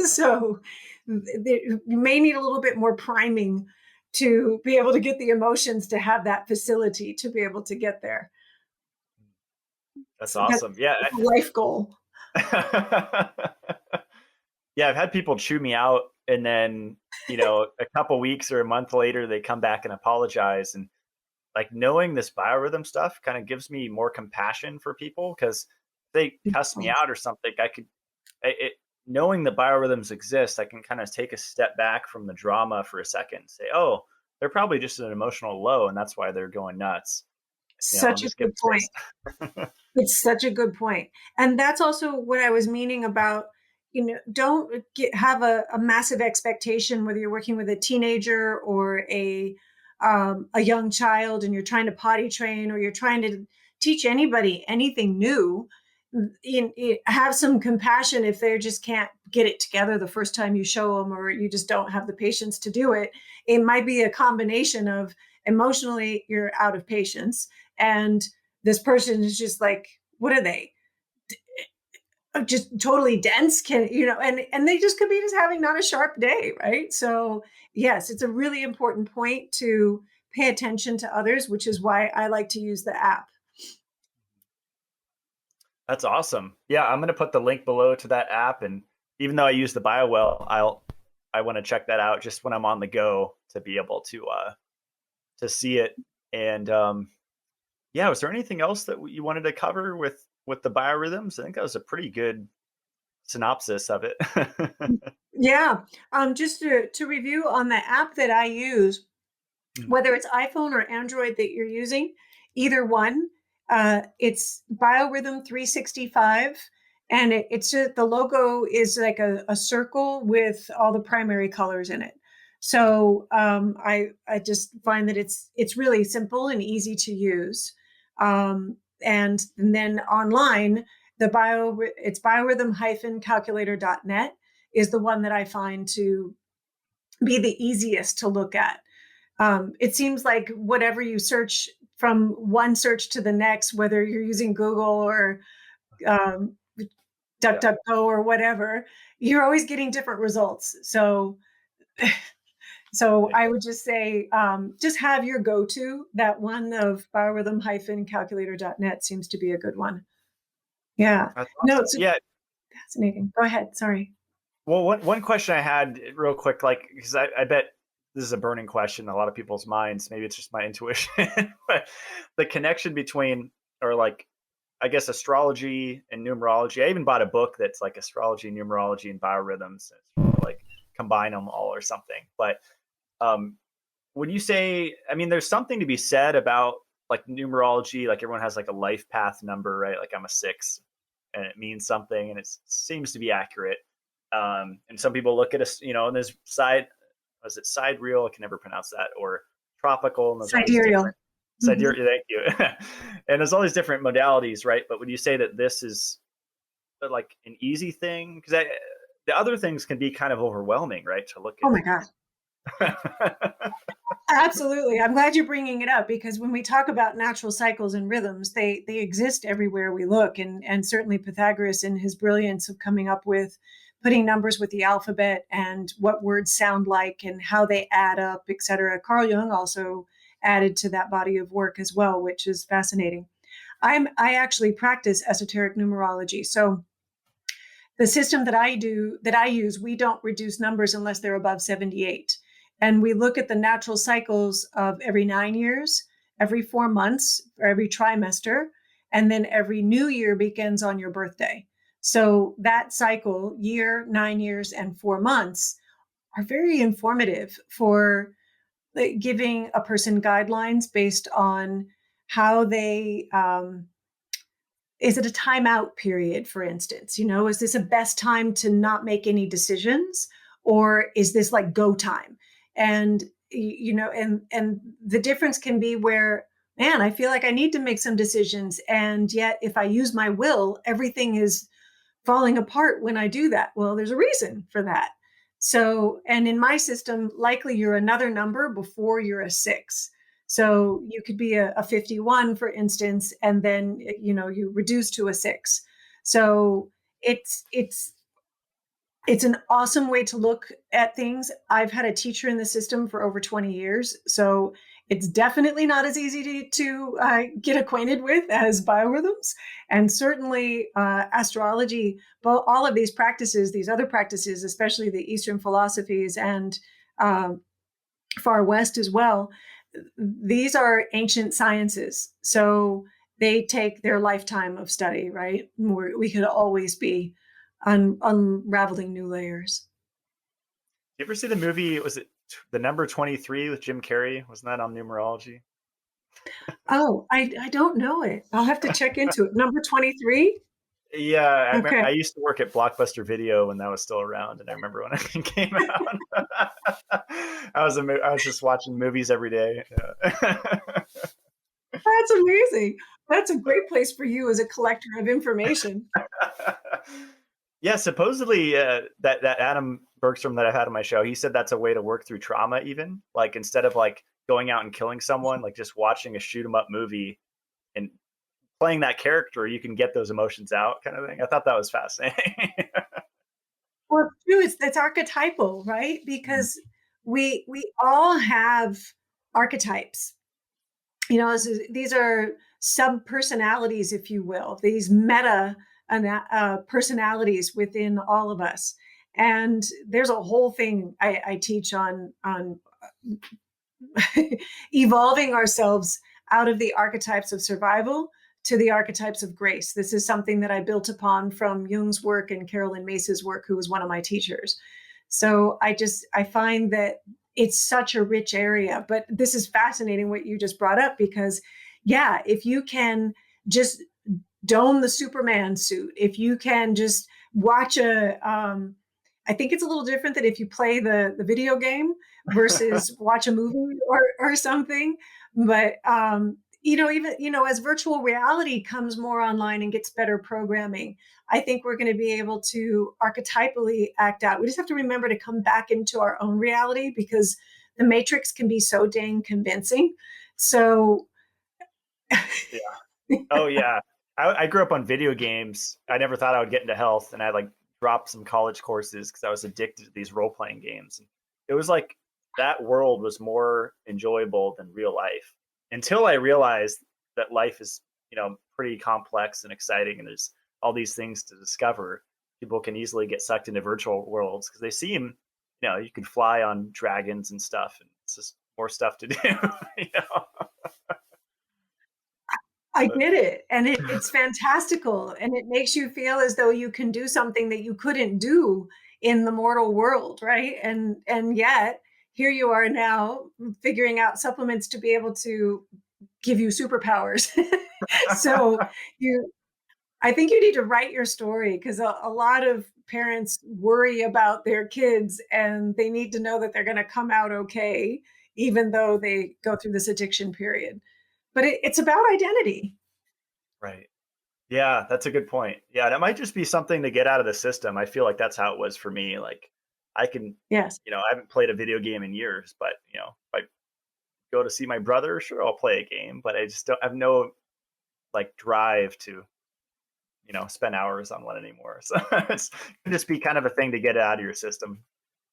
So you may need a little bit more priming to be able to get the emotions to have that facility to be able to get there. That's So that's awesome. Yeah. a life goal. Yeah, I've had people chew me out, and then a couple weeks or a month later, they come back and apologize. And like knowing this biorhythm stuff kind of gives me more compassion for people, because if they cuss me out or something, knowing the biorhythms exist, I can kind of take a step back from the drama for a second and say, oh, they're probably just an emotional low, and that's why they're going nuts. Such a Just give good point. space. It's such a good point. And that's also what I was meaning about, don't have a massive expectation, whether you're working with a teenager or a young child and you're trying to potty train or you're trying to teach anybody anything new. Have some compassion if they just can't get it together the first time you show them, or you just don't have the patience to do it. It might be a combination of emotionally you're out of patience, and this person is just like, what are they, just totally dense, and they just could be just having not a sharp day, right? So yes, it's a really important point to pay attention to others, which is why I like to use the app. That's awesome. Yeah, I'm gonna put the link below to that app, and even though I use the BioWell, I want to check that out just when I'm on the go to be able to see it. And yeah, was there anything else that you wanted to cover with the biorhythms? I think that was a pretty good synopsis of it. Yeah. Just to review on the app that I use, whether it's iPhone or Android that you're using, either one, it's Biorhythm 365. And it's just, the logo is like a circle with all the primary colors in it. So I just find that it's really simple and easy to use. And then online, it's biorhythm-calculator.net is the one that I find to be the easiest to look at. It seems like whatever you search from one search to the next, whether you're using Google or um, DuckDuckGo or whatever, you're always getting different results. So I would just say, just have your go-to. That one of biorhythm-calculator.net seems to be a good one. Yeah. That's No, awesome. it's Yeah. fascinating. Go ahead. Sorry. Well, one question I had real quick, like, because I bet this is a burning question in a lot of people's minds. Maybe it's just my intuition, but the connection between, or like, I guess, astrology and numerology. I even bought a book that's like astrology, numerology, and biorhythms. Like combine them all or something. But would you say, I mean, there's something to be said about like numerology, like everyone has like a life path number, right? Like I'm a 6 and it means something and it seems to be accurate. And some people look at us, and there's was it sidereal? I can never pronounce that, or tropical. And there's all these Sidereal. different, sidereal, thank you. And there's all these different modalities, right? But would you say that this is like an easy thing? Because the other things can be kind of overwhelming, right? To look Oh my God. at. Absolutely. I'm glad you're bringing it up, because when we talk about natural cycles and rhythms, they exist everywhere we look. And certainly Pythagoras, in his brilliance of coming up with putting numbers with the alphabet and what words sound like and how they add up, et cetera. Carl Jung also added to that body of work as well, which is fascinating. I actually practice esoteric numerology. So the system that I use, we don't reduce numbers unless they're above 78. And we look at the natural cycles of every 9 years, every 4 months, or every trimester, and then every new year begins on your birthday. So that cycle, year, 9 years, and 4 months, are very informative for giving a person guidelines based on how they is it a timeout period, for instance? Is this a best time to not make any decisions, or is this like go time? And and the difference can be where, man, I feel like I need to make some decisions, and yet if I use my will, everything is falling apart when I do that. Well, there's a reason for that. So, and in my system, likely you're another number before you're a 6. So you could be a 51, for instance, and then you reduce to a 6. So it's an awesome way to look at things. I've had a teacher in the system for over 20 years, so it's definitely not as easy to get acquainted with as biorhythms, and certainly astrology. But all of these practices, these other practices, especially the Eastern philosophies and Far West as well, these are ancient sciences. So they take their lifetime of study, right? We could always be unraveling new layers. You ever see the movie? Was it The Number 23 with Jim Carrey? Wasn't that on numerology? Oh, I don't know it. I'll have to check into it. Number 23? Yeah, I remember. Okay. I used to work at Blockbuster Video when that was still around, and I remember when it came out. I was just watching movies every day. Yeah. That's amazing. That's a great place for you as a collector of information. Yeah, supposedly that Adam Bergstrom that I've had on my show, he said that's a way to work through trauma. Even like instead of like going out and killing someone, like just watching a shoot 'em up movie and playing that character, you can get those emotions out, kind of thing. I thought that was fascinating. Well, true, it's archetypal, right? Because we all have archetypes. These are sub personalities, if you will, these meta personalities within all of us. And there's a whole thing I teach on evolving ourselves out of the archetypes of survival to the archetypes of grace. This is something that I built upon from Jung's work and Carolyn Mace's work, who was one of my teachers. So I find that it's such a rich area. But this is fascinating what you just brought up, because yeah, if you can just don the Superman suit, if you can just watch I think it's a little different than if you play the video game versus watch a movie or something. But even as virtual reality comes more online and gets better programming, I think we're going to be able to archetypally act out. We just have to remember to come back into our own reality, because the matrix can be so dang convincing. So Yeah. Oh yeah. I grew up on video games. I never thought I would get into health, and I like dropped some college courses because I was addicted to these role playing games. And it was like that world was more enjoyable than real life until I realized that life is, pretty complex and exciting, and there's all these things to discover. People can easily get sucked into virtual worlds because they seem, you can fly on dragons and stuff, and it's just more stuff to do. you know? I But get it. And it's fantastical. And it makes you feel as though you can do something that you couldn't do in the mortal world, right? And yet here you are now figuring out supplements to be able to give you superpowers. So you I think you need to write your story, because a lot of parents worry about their kids, and they need to know that they're going to come out okay, even though they go through this addiction period. But it's about identity. right. Yeah, that's a good point. Yeah, that might just be something to get out of the system. I feel like that's how it was for me. Like I can, Yes. I haven't played a video game in years, but if I go to see my brother, sure I'll play a game, but I just don't have no like drive to, spend hours on one anymore. So it can just be kind of a thing to get it out of your system.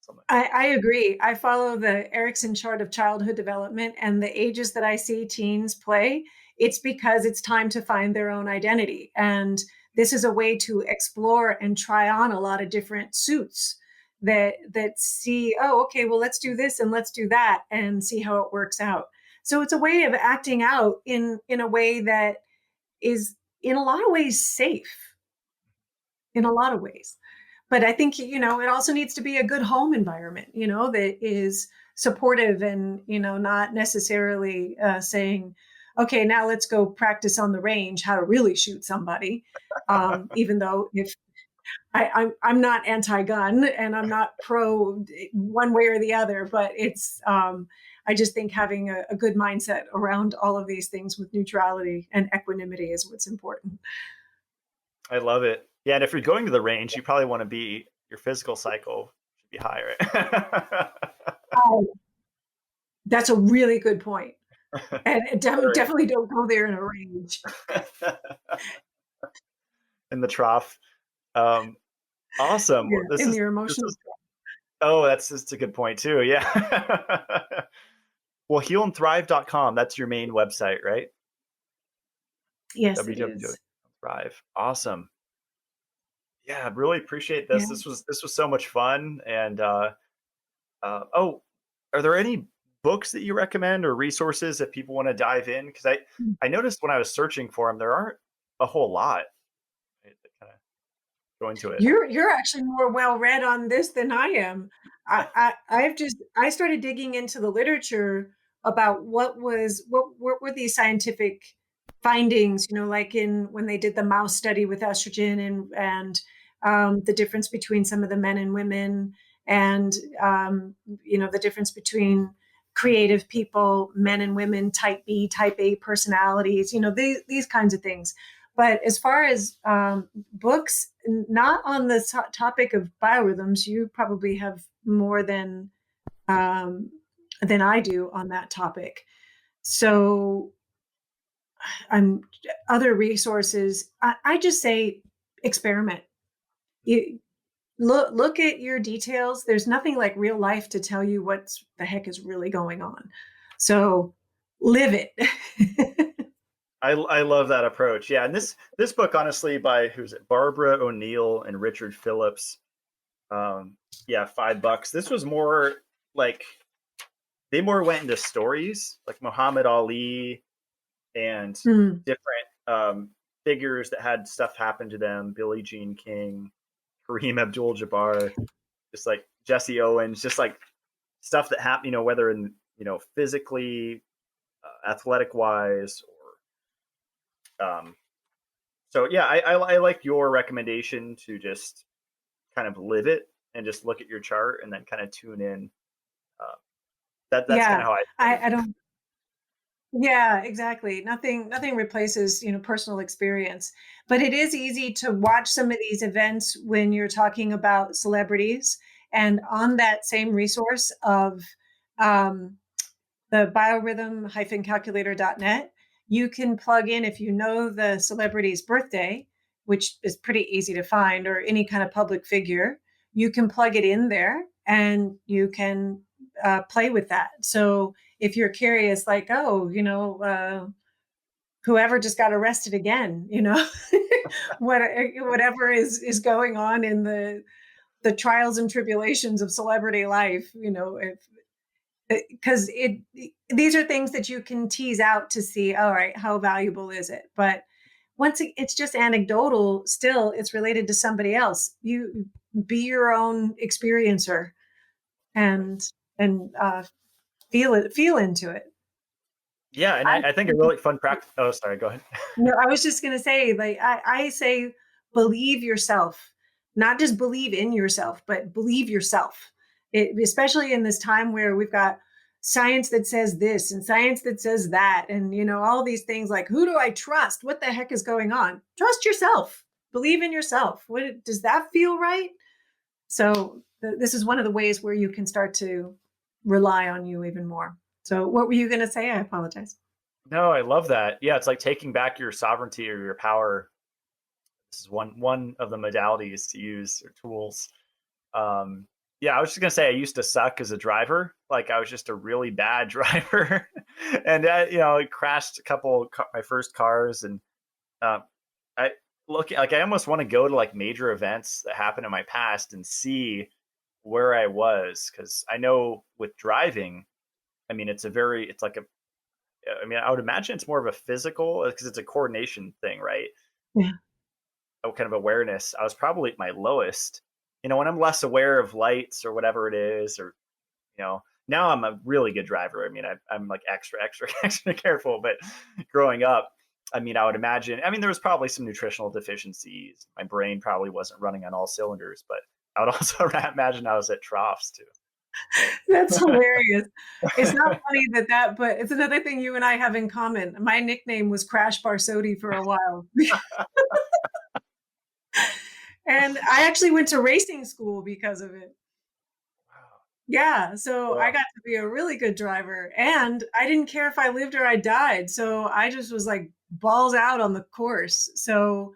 Something. I agree. I follow the Erickson chart of childhood development, and the ages that I see teens play, it's because it's time to find their own identity. And this is a way to explore and try on a lot of different suits that see, oh, okay, well, let's do this and let's do that and see how it works out. So it's a way of acting out in a way that is in a lot of ways safe, in a lot of ways. But I think, it also needs to be a good home environment, that is supportive and, not necessarily saying, okay, now let's go practice on the range how to really shoot somebody. Even though if I'm not anti-gun and I'm not pro one way or the other, but I just think having a good mindset around all of these things with neutrality and equanimity is what's important. I love it. Yeah, and if you're going to the range, you probably want to be your physical cycle should be high, right? Oh, that's a really good point. And definitely don't go there in a range. In the trough. Um, awesome. Well, Yeah, in your this emotional. is oh, that's a good point too. Yeah. Well, healandthrive.com, that's your main website, right? Yes, it is. www.thrive. Awesome. Yeah, I really appreciate Yeah. this. This was so much fun. And oh, are there any books that you recommend or resources if people want to dive in? Because I noticed when I was searching for them, there aren't a whole lot, right, that kind of go into it. You're actually more well read on this than I am. I started digging into the literature about what were these scientific findings, like in when they did the mouse study with estrogen and the difference between some of the men and women, and the difference between creative people, men and women, type B, type A personalities, these kinds of things. But as far as books, not on the topic of biorhythms, you probably have more than I do on that topic. So, I'm other resources. I just say experiment. You look at your details. There's nothing like real life to tell you what the heck is really going on. So live it. I love that approach. Yeah, and this book, honestly, by who's it? Barbara O'Neill and Richard Phillips. Yeah, $5. This was more like they more went into stories like Muhammad Ali and Hmm. different figures that had stuff happen to them. Billie Jean King, Kareem Abdul-Jabbar, just like Jesse Owens, just like stuff that happened. Whether in physically, athletic wise, or so yeah, I like your recommendation to just kind of live it and just look at your chart and then kind of tune in. Uh, that's kind Yeah, of how I I don't. Yeah, exactly. Nothing replaces, personal experience. But it is easy to watch some of these events when you're talking about celebrities. And on that same resource of um, the biorhythm-calculator.net, you can plug in, if you know the celebrity's birthday, which is pretty easy to find, or any kind of public figure, you can plug it in there and you can play with that. So if you're curious, like, oh, whoever just got arrested again, whatever is going on in the trials and tribulations of celebrity life, if because these are things that you can tease out to see, all right, how valuable is it? But once it's just anecdotal, still it's related to somebody else. You be your own experiencer right. and feel into it. Yeah, and I I think a really fun practice. Oh, sorry, go ahead. No, I was just going to say, like, I say, believe yourself, not just believe in yourself, but believe yourself. Especially in this time where we've got science that says this and science that says that, and all these things. Like, who do I trust? What the heck is going on? Trust yourself. Believe in yourself. What does that feel right? So this is one of the ways where you can start to rely on you even more. So, what were you going to say? I apologize. No, I love that. Yeah, it's like taking back your sovereignty or your power. This is one of the modalities to use or tools. Um, yeah, I was just gonna say I used to suck as a driver. Like I was just a really bad driver, and I crashed a couple my first cars, and uh, I look like I almost want to go to like major events that happened in my past and see where I was, because I know with driving, I mean it's like a I mean I would imagine it's more of a physical because it's a coordination thing, right? Yeah. Kind of awareness, I was probably at my lowest. When I'm less aware of lights or whatever it is, or now I'm a really good driver. I mean, I'm like extra, extra, extra careful. But growing up, I mean, I would imagine. I mean, there was probably some nutritional deficiencies. My brain probably wasn't running on all cylinders, but I would also imagine I was at troughs too. That's hilarious. It's not funny but it's another thing you and I have in common. My nickname was Crash Barsotti for a while. And I actually went to racing school because of it. Yeah, so I Wow. got to be a really good driver, and I didn't care if I lived or I died. So I just was like balls out on the course. So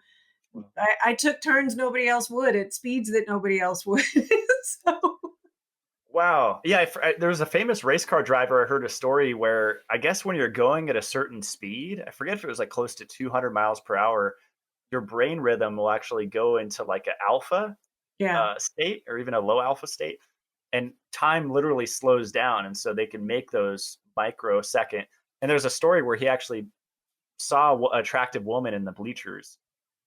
Well, I took turns nobody else would at speeds that nobody else would. So wow. Yeah, there was a famous race car driver. I heard a story where I guess when you're going at a certain speed, I forget if it was like close to 200 miles per hour, your brain rhythm will actually go into like an alpha yeah. state or even a low alpha state, and time literally slows down, and so they can make those microsecond. And there's a story where he actually saw an attractive woman in the bleachers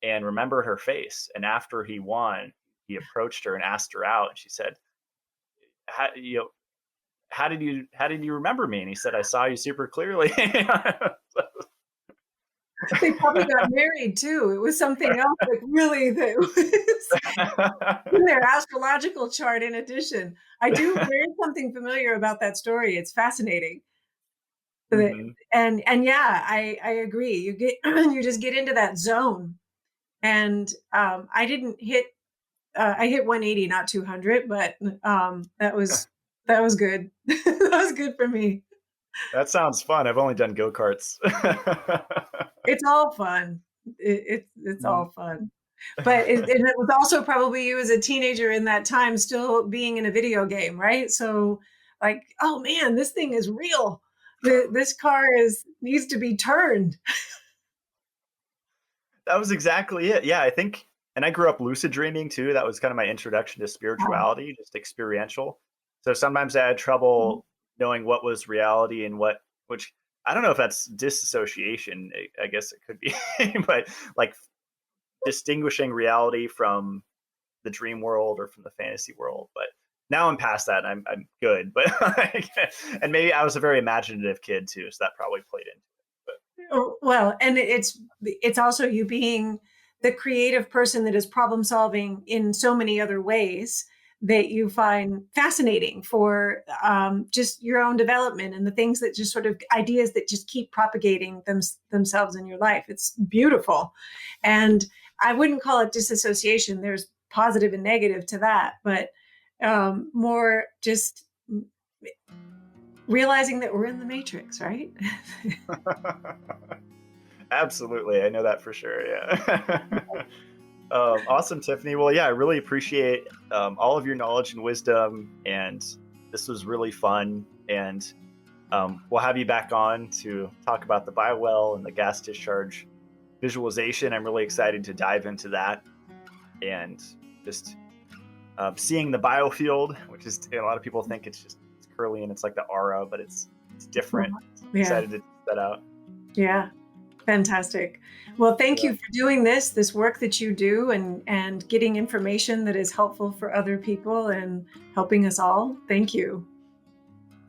and remembered her face, and after he won, he approached her and asked her out, and she said, how did you remember me? And he said, I saw you super clearly. They probably got married too. It was something else, like, really, that was in their astrological chart in addition. There is something familiar about that story. It's fascinating. But- Hmm. and yeah, I agree. You get you just get into that zone. And I didn't hit I hit 180, not 200, but that was good. That was good for me. That sounds fun. I've only done go-karts. It's all fun. It's Mm. all fun. But it was also probably you as a teenager in that time still being in a video game, right? So, like, oh man, this thing is real. This car needs to be turned. That was exactly it. Yeah, I think, and I grew up lucid dreaming too. That was kind of my introduction to Wow. spirituality, just experiential. So sometimes I had trouble knowing what was reality and which I don't know if that's disassociation. I guess it could be, but like distinguishing reality from the dream world or from the fantasy world. But now I'm past that. And I'm good. But and maybe I was a very imaginative kid too, so that probably played into it. Oh, well, and it's also you being the creative person that is problem solving in so many other ways that you find fascinating for just your own development and the things that just sort of ideas that just keep propagating themselves in your life. It's beautiful. And I wouldn't call it disassociation. There's positive and negative to that, but more just realizing that we're in the matrix, right? Absolutely. I know that for sure. Yeah. Awesome, Tiffany. Well, yeah, I really appreciate all of your knowledge and wisdom. And this was really fun. And we'll have you back on to talk about the biowell and the gas discharge visualization. I'm really excited to dive into that and just seeing the biofield, which is a lot of people think it's curly and it's like the aura, but it's different. I'm excited to check that out. Yeah. Fantastic. Well, thank you for doing this work that you do and getting information that is helpful for other people and helping us all. Thank you.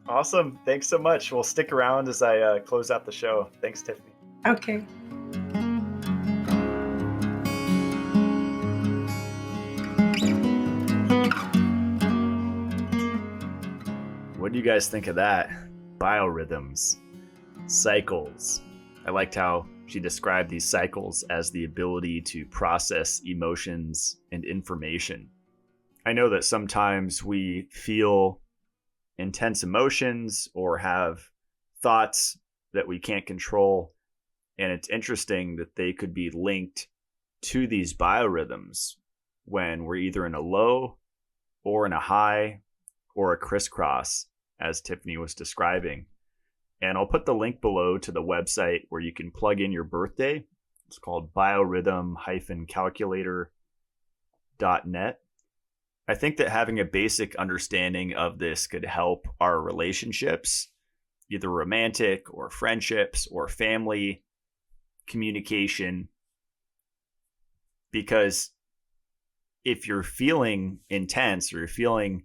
Awesome. Thanks so much. We'll stick around as I close out the show. Thanks, Tiffany. Okay. What do you guys think of that? Biorhythms, cycles. I liked how she described these cycles as the ability to process emotions and information. I know that sometimes we feel intense emotions or have thoughts that we can't control, and it's interesting that they could be linked to these biorhythms when we're either in a low or in a high or a crisscross, as Tiffany was describing. And I'll put the link below to the website where you can plug in your birthday. It's called biorhythm-calculator.net. I think that having a basic understanding of this could help our relationships, either romantic or friendships or family communication. Because if you're feeling intense or you're feeling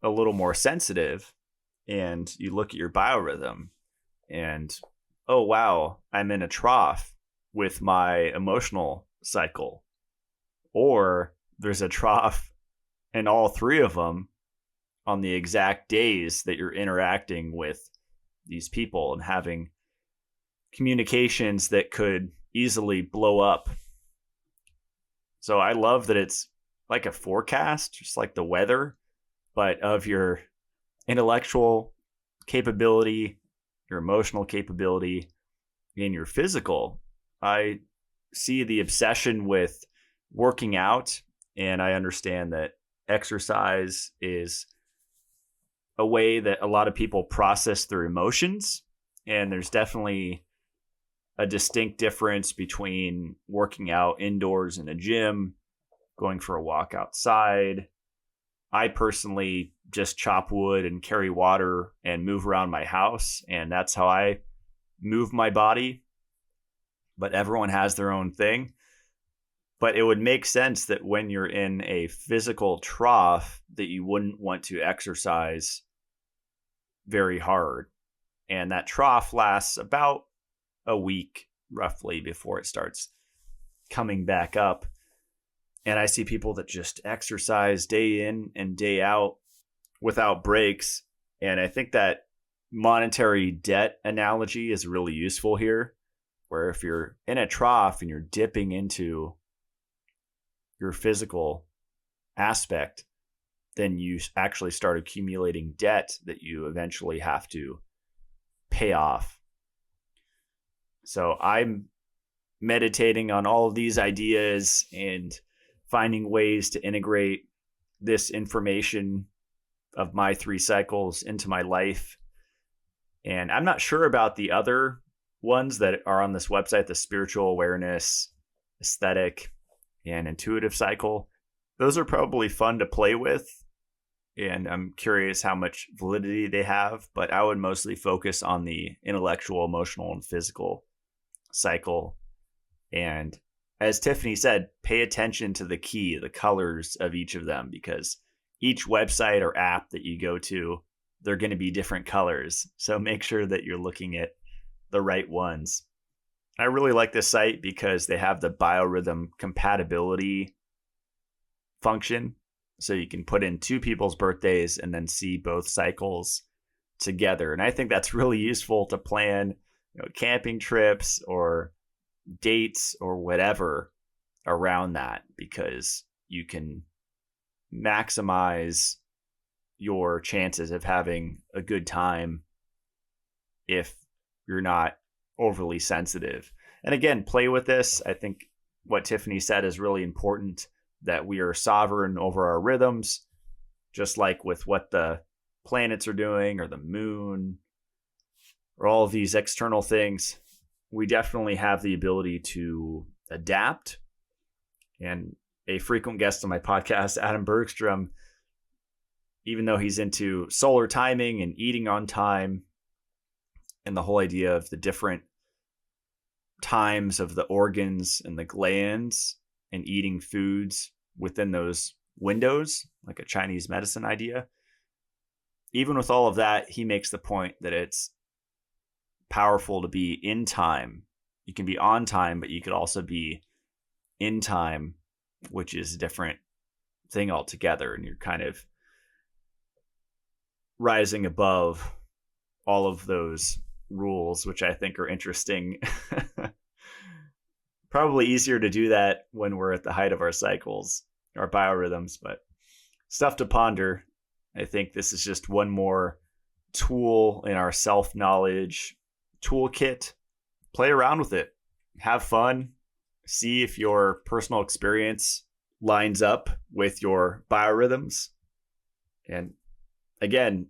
a little more sensitive, and you look at your biorhythm and, oh, wow, I'm in a trough with my emotional cycle. Or there's a trough in all three of them on the exact days that you're interacting with these people and having communications that could easily blow up. So I love that it's like a forecast, just like the weather, but of your intellectual capability, your emotional capability, and your physical. I see the obsession with working out, and I understand that exercise is a way that a lot of people process their emotions, and there's definitely a distinct difference between working out indoors in a gym, going for a walk outside. I personally just chop wood and carry water and move around my house, and that's how I move my body. But everyone has their own thing. But it would make sense that when you're in a physical trough that you wouldn't want to exercise very hard. And that trough lasts about a week roughly before it starts coming back up. And I see people that just exercise day in and day out without breaks. And I think that monetary debt analogy is really useful here, where if you're in a trough and you're dipping into your physical aspect, then you actually start accumulating debt that you eventually have to pay off. So I'm meditating on all of these ideas and finding ways to integrate this information of my 3 cycles into my life. And I'm not sure about the other ones that are on this website, the spiritual awareness, aesthetic, and intuitive cycle. Those are probably fun to play with, and I'm curious how much validity they have, but I would mostly focus on the intellectual, emotional, and physical cycle. And as Tiffany said, pay attention to the key, the colors of each of them, because each website or app that you go to, they're going to be different colors. So make sure that you're looking at the right ones. I really like this site because they have the biorhythm compatibility function. So you can put in two people's birthdays and then see both cycles together. And I think that's really useful to plan, camping trips or dates or whatever around that, because you can maximize your chances of having a good time if you're not overly sensitive. And again, play with this. I think what Tiffany said is really important, that we are sovereign over our rhythms, just like with what the planets are doing or the moon or all of these external things. We definitely have the ability to adapt. And a frequent guest on my podcast, Adam Bergstrom, even though he's into solar timing and eating on time and the whole idea of the different times of the organs and the glands and eating foods within those windows, like a Chinese medicine idea, even with all of that, he makes the point that it's powerful to be in time. You can be on time, but you could also be in time, which is a different thing altogether. And you're kind of rising above all of those rules, which I think are interesting. Probably easier to do that when we're at the height of our cycles, our biorhythms, but stuff to ponder. I think this is just one more tool in our self-knowledge toolkit. Play around with it. Have fun. See if your personal experience lines up with your biorhythms. And again,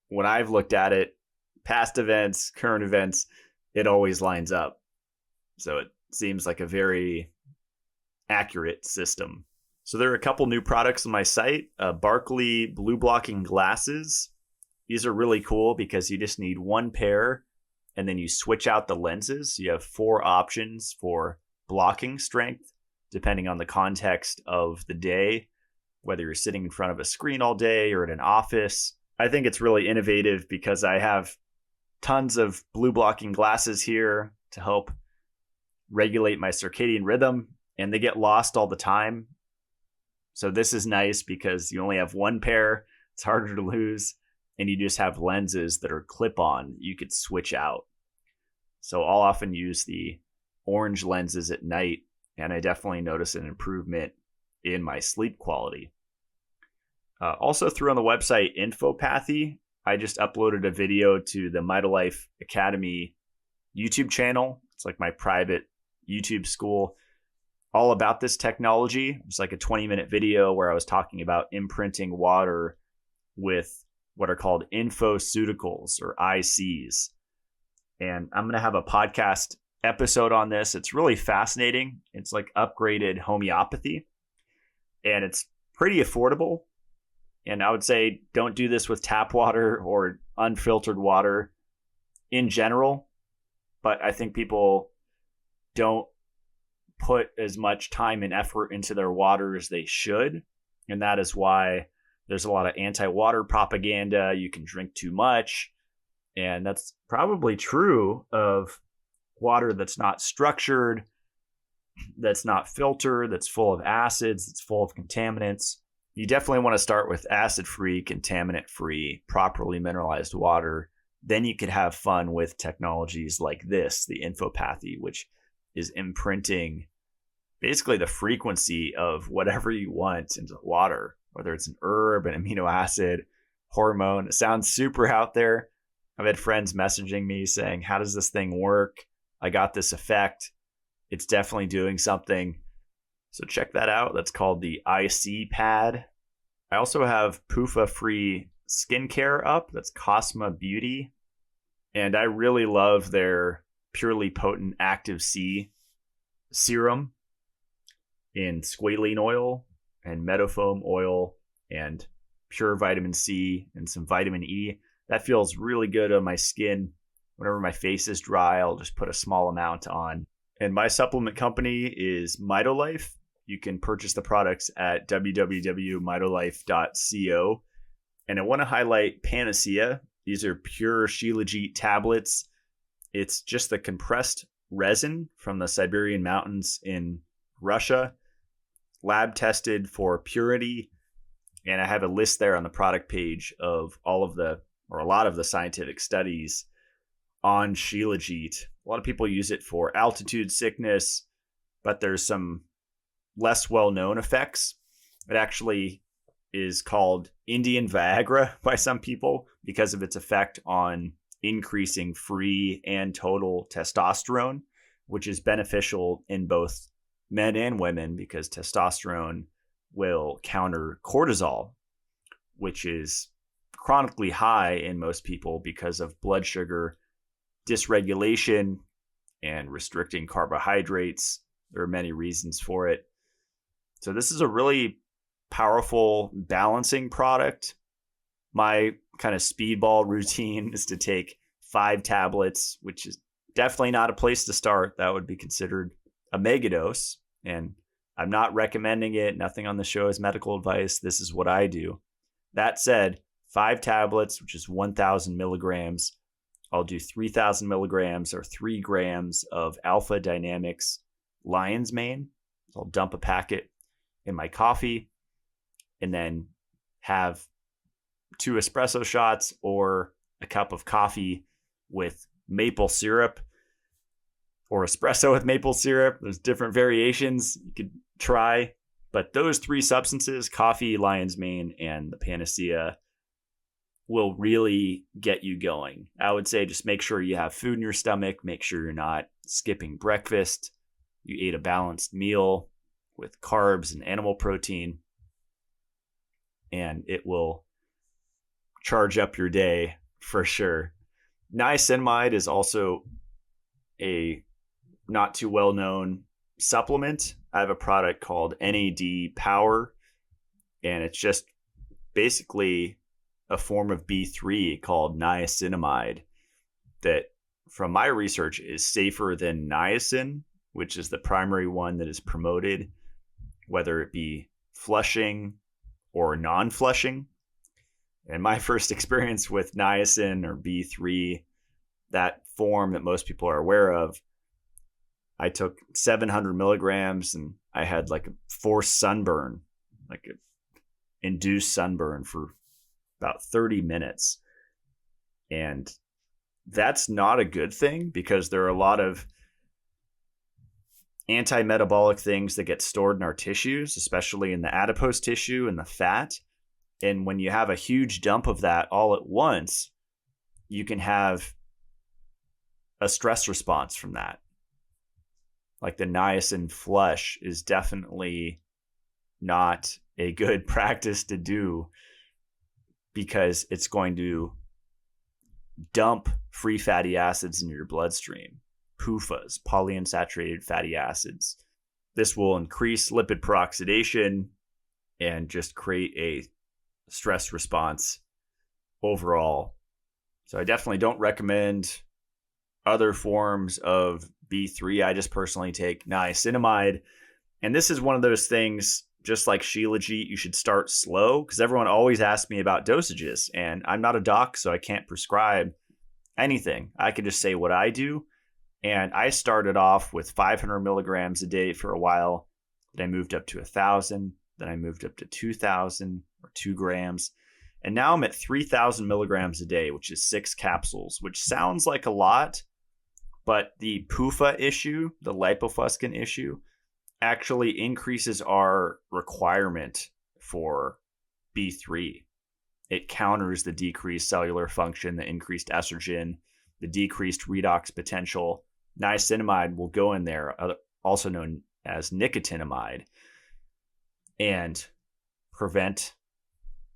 when I've looked at it, past events, current events, it always lines up. So it seems like a very accurate system. So there are a couple new products on my site. Barkley blue blocking glasses. These are really cool because you just need one pair and then you switch out the lenses. You have 4 options for blocking strength, depending on the context of the day, whether you're sitting in front of a screen all day or in an office. I think it's really innovative because I have tons of blue blocking glasses here to help regulate my circadian rhythm, and they get lost all the time. So this is nice because you only have one pair. It's harder to lose, and you just have lenses that are clip-on you could switch out. So I'll often use the orange lenses at night, and I definitely notice an improvement in my sleep quality. Also through on the website Infopathy, I just uploaded a video to the Mitolife Academy YouTube channel. It's like my private YouTube school all about this technology. It's like a 20-minute video where I was talking about imprinting water with what are called infoceuticals or ICs. And I'm going to have a podcast episode on this. It's really fascinating. It's like upgraded homeopathy, and it's pretty affordable. And I would say don't do this with tap water or unfiltered water in general. But I think people don't put as much time and effort into their water as they should. And that is why there's a lot of anti-water propaganda. You can drink too much. And that's probably true of water that's not structured, that's not filtered, that's full of acids, that's full of contaminants. You definitely want to start with acid-free, contaminant-free, properly mineralized water. Then you could have fun with technologies like this, the Infopathy, which is imprinting basically the frequency of whatever you want into water, whether it's an herb, an amino acid, hormone. It sounds super out there. I've had friends messaging me saying, how does this thing work? I got this effect. It's definitely doing something. So check that out. That's called the IC pad. I also have PUFA-free skincare up. That's Cosma Beauty. And I really love their purely potent active C serum in squalene oil and meadowfoam oil and pure vitamin C and some vitamin E. That feels really good on my skin. Whenever my face is dry, I'll just put a small amount on. And my supplement company is Mitolife. You can purchase the products at www.mitolife.co. And I want to highlight Panacea. These are pure Shilajit tablets. It's just the compressed resin from the Siberian mountains in Russia, lab tested for purity. And I have a list there on the product page of all of the, or a lot of the scientific studies on Shilajit. A lot of people use it for altitude sickness, but there's some less well-known effects. It actually is called Indian Viagra by some people because of its effect on increasing free and total testosterone, which is beneficial in both men and women because testosterone will counter cortisol, which is chronically high in most people because of blood sugar dysregulation and restricting carbohydrates. There are many reasons for it. So this is a really powerful balancing product. My kind of speedball routine is to take 5 tablets, which is definitely not a place to start. That would be considered a megadose. And I'm not recommending it. Nothing on the show is medical advice. This is what I do. That said, 5 tablets, which is 1,000 milligrams. I'll do 3,000 milligrams or 3 grams of Alpha Dynamics lion's mane. So I'll dump a packet in my coffee and then have 2 espresso shots or a cup of coffee with maple syrup or espresso with maple syrup. There's different variations you could try, but those 3 substances, coffee, lion's mane, and the panacea, will really get you going. I would say just make sure you have food in your stomach, make sure you're not skipping breakfast, you ate a balanced meal with carbs and animal protein, and it will charge up your day for sure. Niacinamide is also a not too well-known supplement. I have a product called NAD Power, and it's just basically a form of B3 called niacinamide that, from my research, is safer than niacin, which is the primary one that is promoted, whether it be flushing or non-flushing. And my first experience with niacin or B3, that form that most people are aware of, I took 700 milligrams and I had like a forced sunburn, like an induced sunburn for about 30 minutes. And that's not a good thing because there are a lot of anti-metabolic things that get stored in our tissues, especially in the adipose tissue and the fat. And when you have a huge dump of that all at once, you can have a stress response from that. Like the niacin flush is definitely not a good practice to do because it's going to dump free fatty acids into your bloodstream, PUFAs, polyunsaturated fatty acids. This will increase lipid peroxidation and just create a stress response overall. So I definitely don't recommend other forms of B3. I just personally take niacinamide. And this is one of those things, just like Shilajit, you should start slow because everyone always asks me about dosages. And I'm not a doc, so I can't prescribe anything. I can just say what I do. And I started off with 500 milligrams a day for a while. Then I moved up to 1,000. Then I moved up to 2,000 or 2 grams. And now I'm at 3,000 milligrams a day, which is 6 capsules, which sounds like a lot. But the PUFA issue, the lipofuscin issue, actually increases our requirement for B3. It counters the decreased cellular function, the increased estrogen, the decreased redox potential. Niacinamide will go in there, also known as nicotinamide, and prevent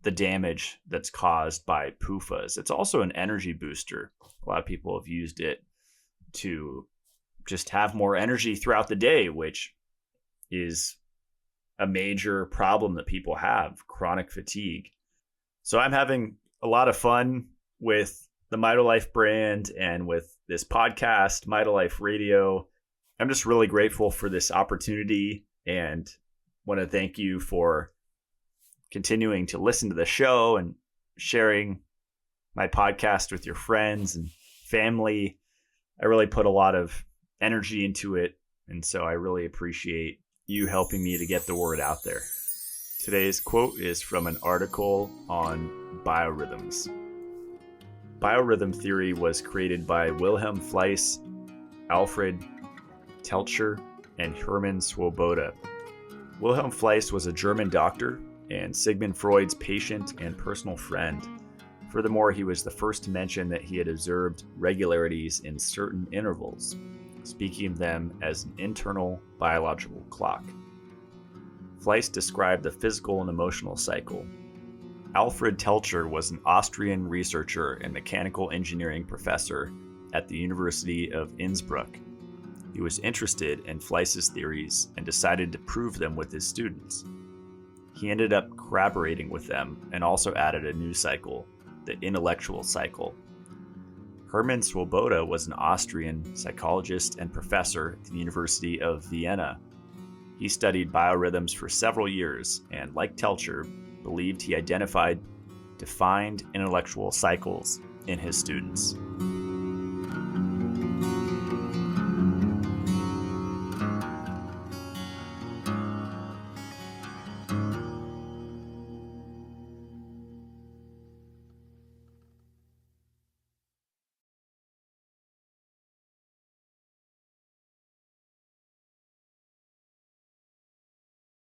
the damage that's caused by PUFAs. It's also an energy booster. A lot of people have used it to just have more energy throughout the day, which is a major problem that people have, chronic fatigue. So I'm having a lot of fun with the Mitolife brand and with this podcast, Mitolife Radio. I'm just really grateful for this opportunity and want to thank you for continuing to listen to the show and sharing my podcast with your friends and family. I really put a lot of energy into it, and so I really appreciate you helping me to get the word out there. Today's quote is from an article on biorhythms. Biorhythm theory was created by Wilhelm Fleiss, Alfred Teltscher, and Hermann Swoboda. Wilhelm Fleiss was a German doctor and Sigmund Freud's patient and personal friend. Furthermore, he was the first to mention that he had observed regularities in certain intervals, speaking of them as an internal biological clock. Fleiss described the physical and emotional cycle. Alfred Teltscher was an Austrian researcher and mechanical engineering professor at the University of Innsbruck. He was interested in Fleiss's theories and decided to prove them with his students. He ended up corroborating with them and also added a new cycle, the intellectual cycle. Hermann Swoboda was an Austrian psychologist and professor at the University of Vienna. He studied biorhythms for several years and, like Teltscher, believed he identified defined intellectual cycles in his students.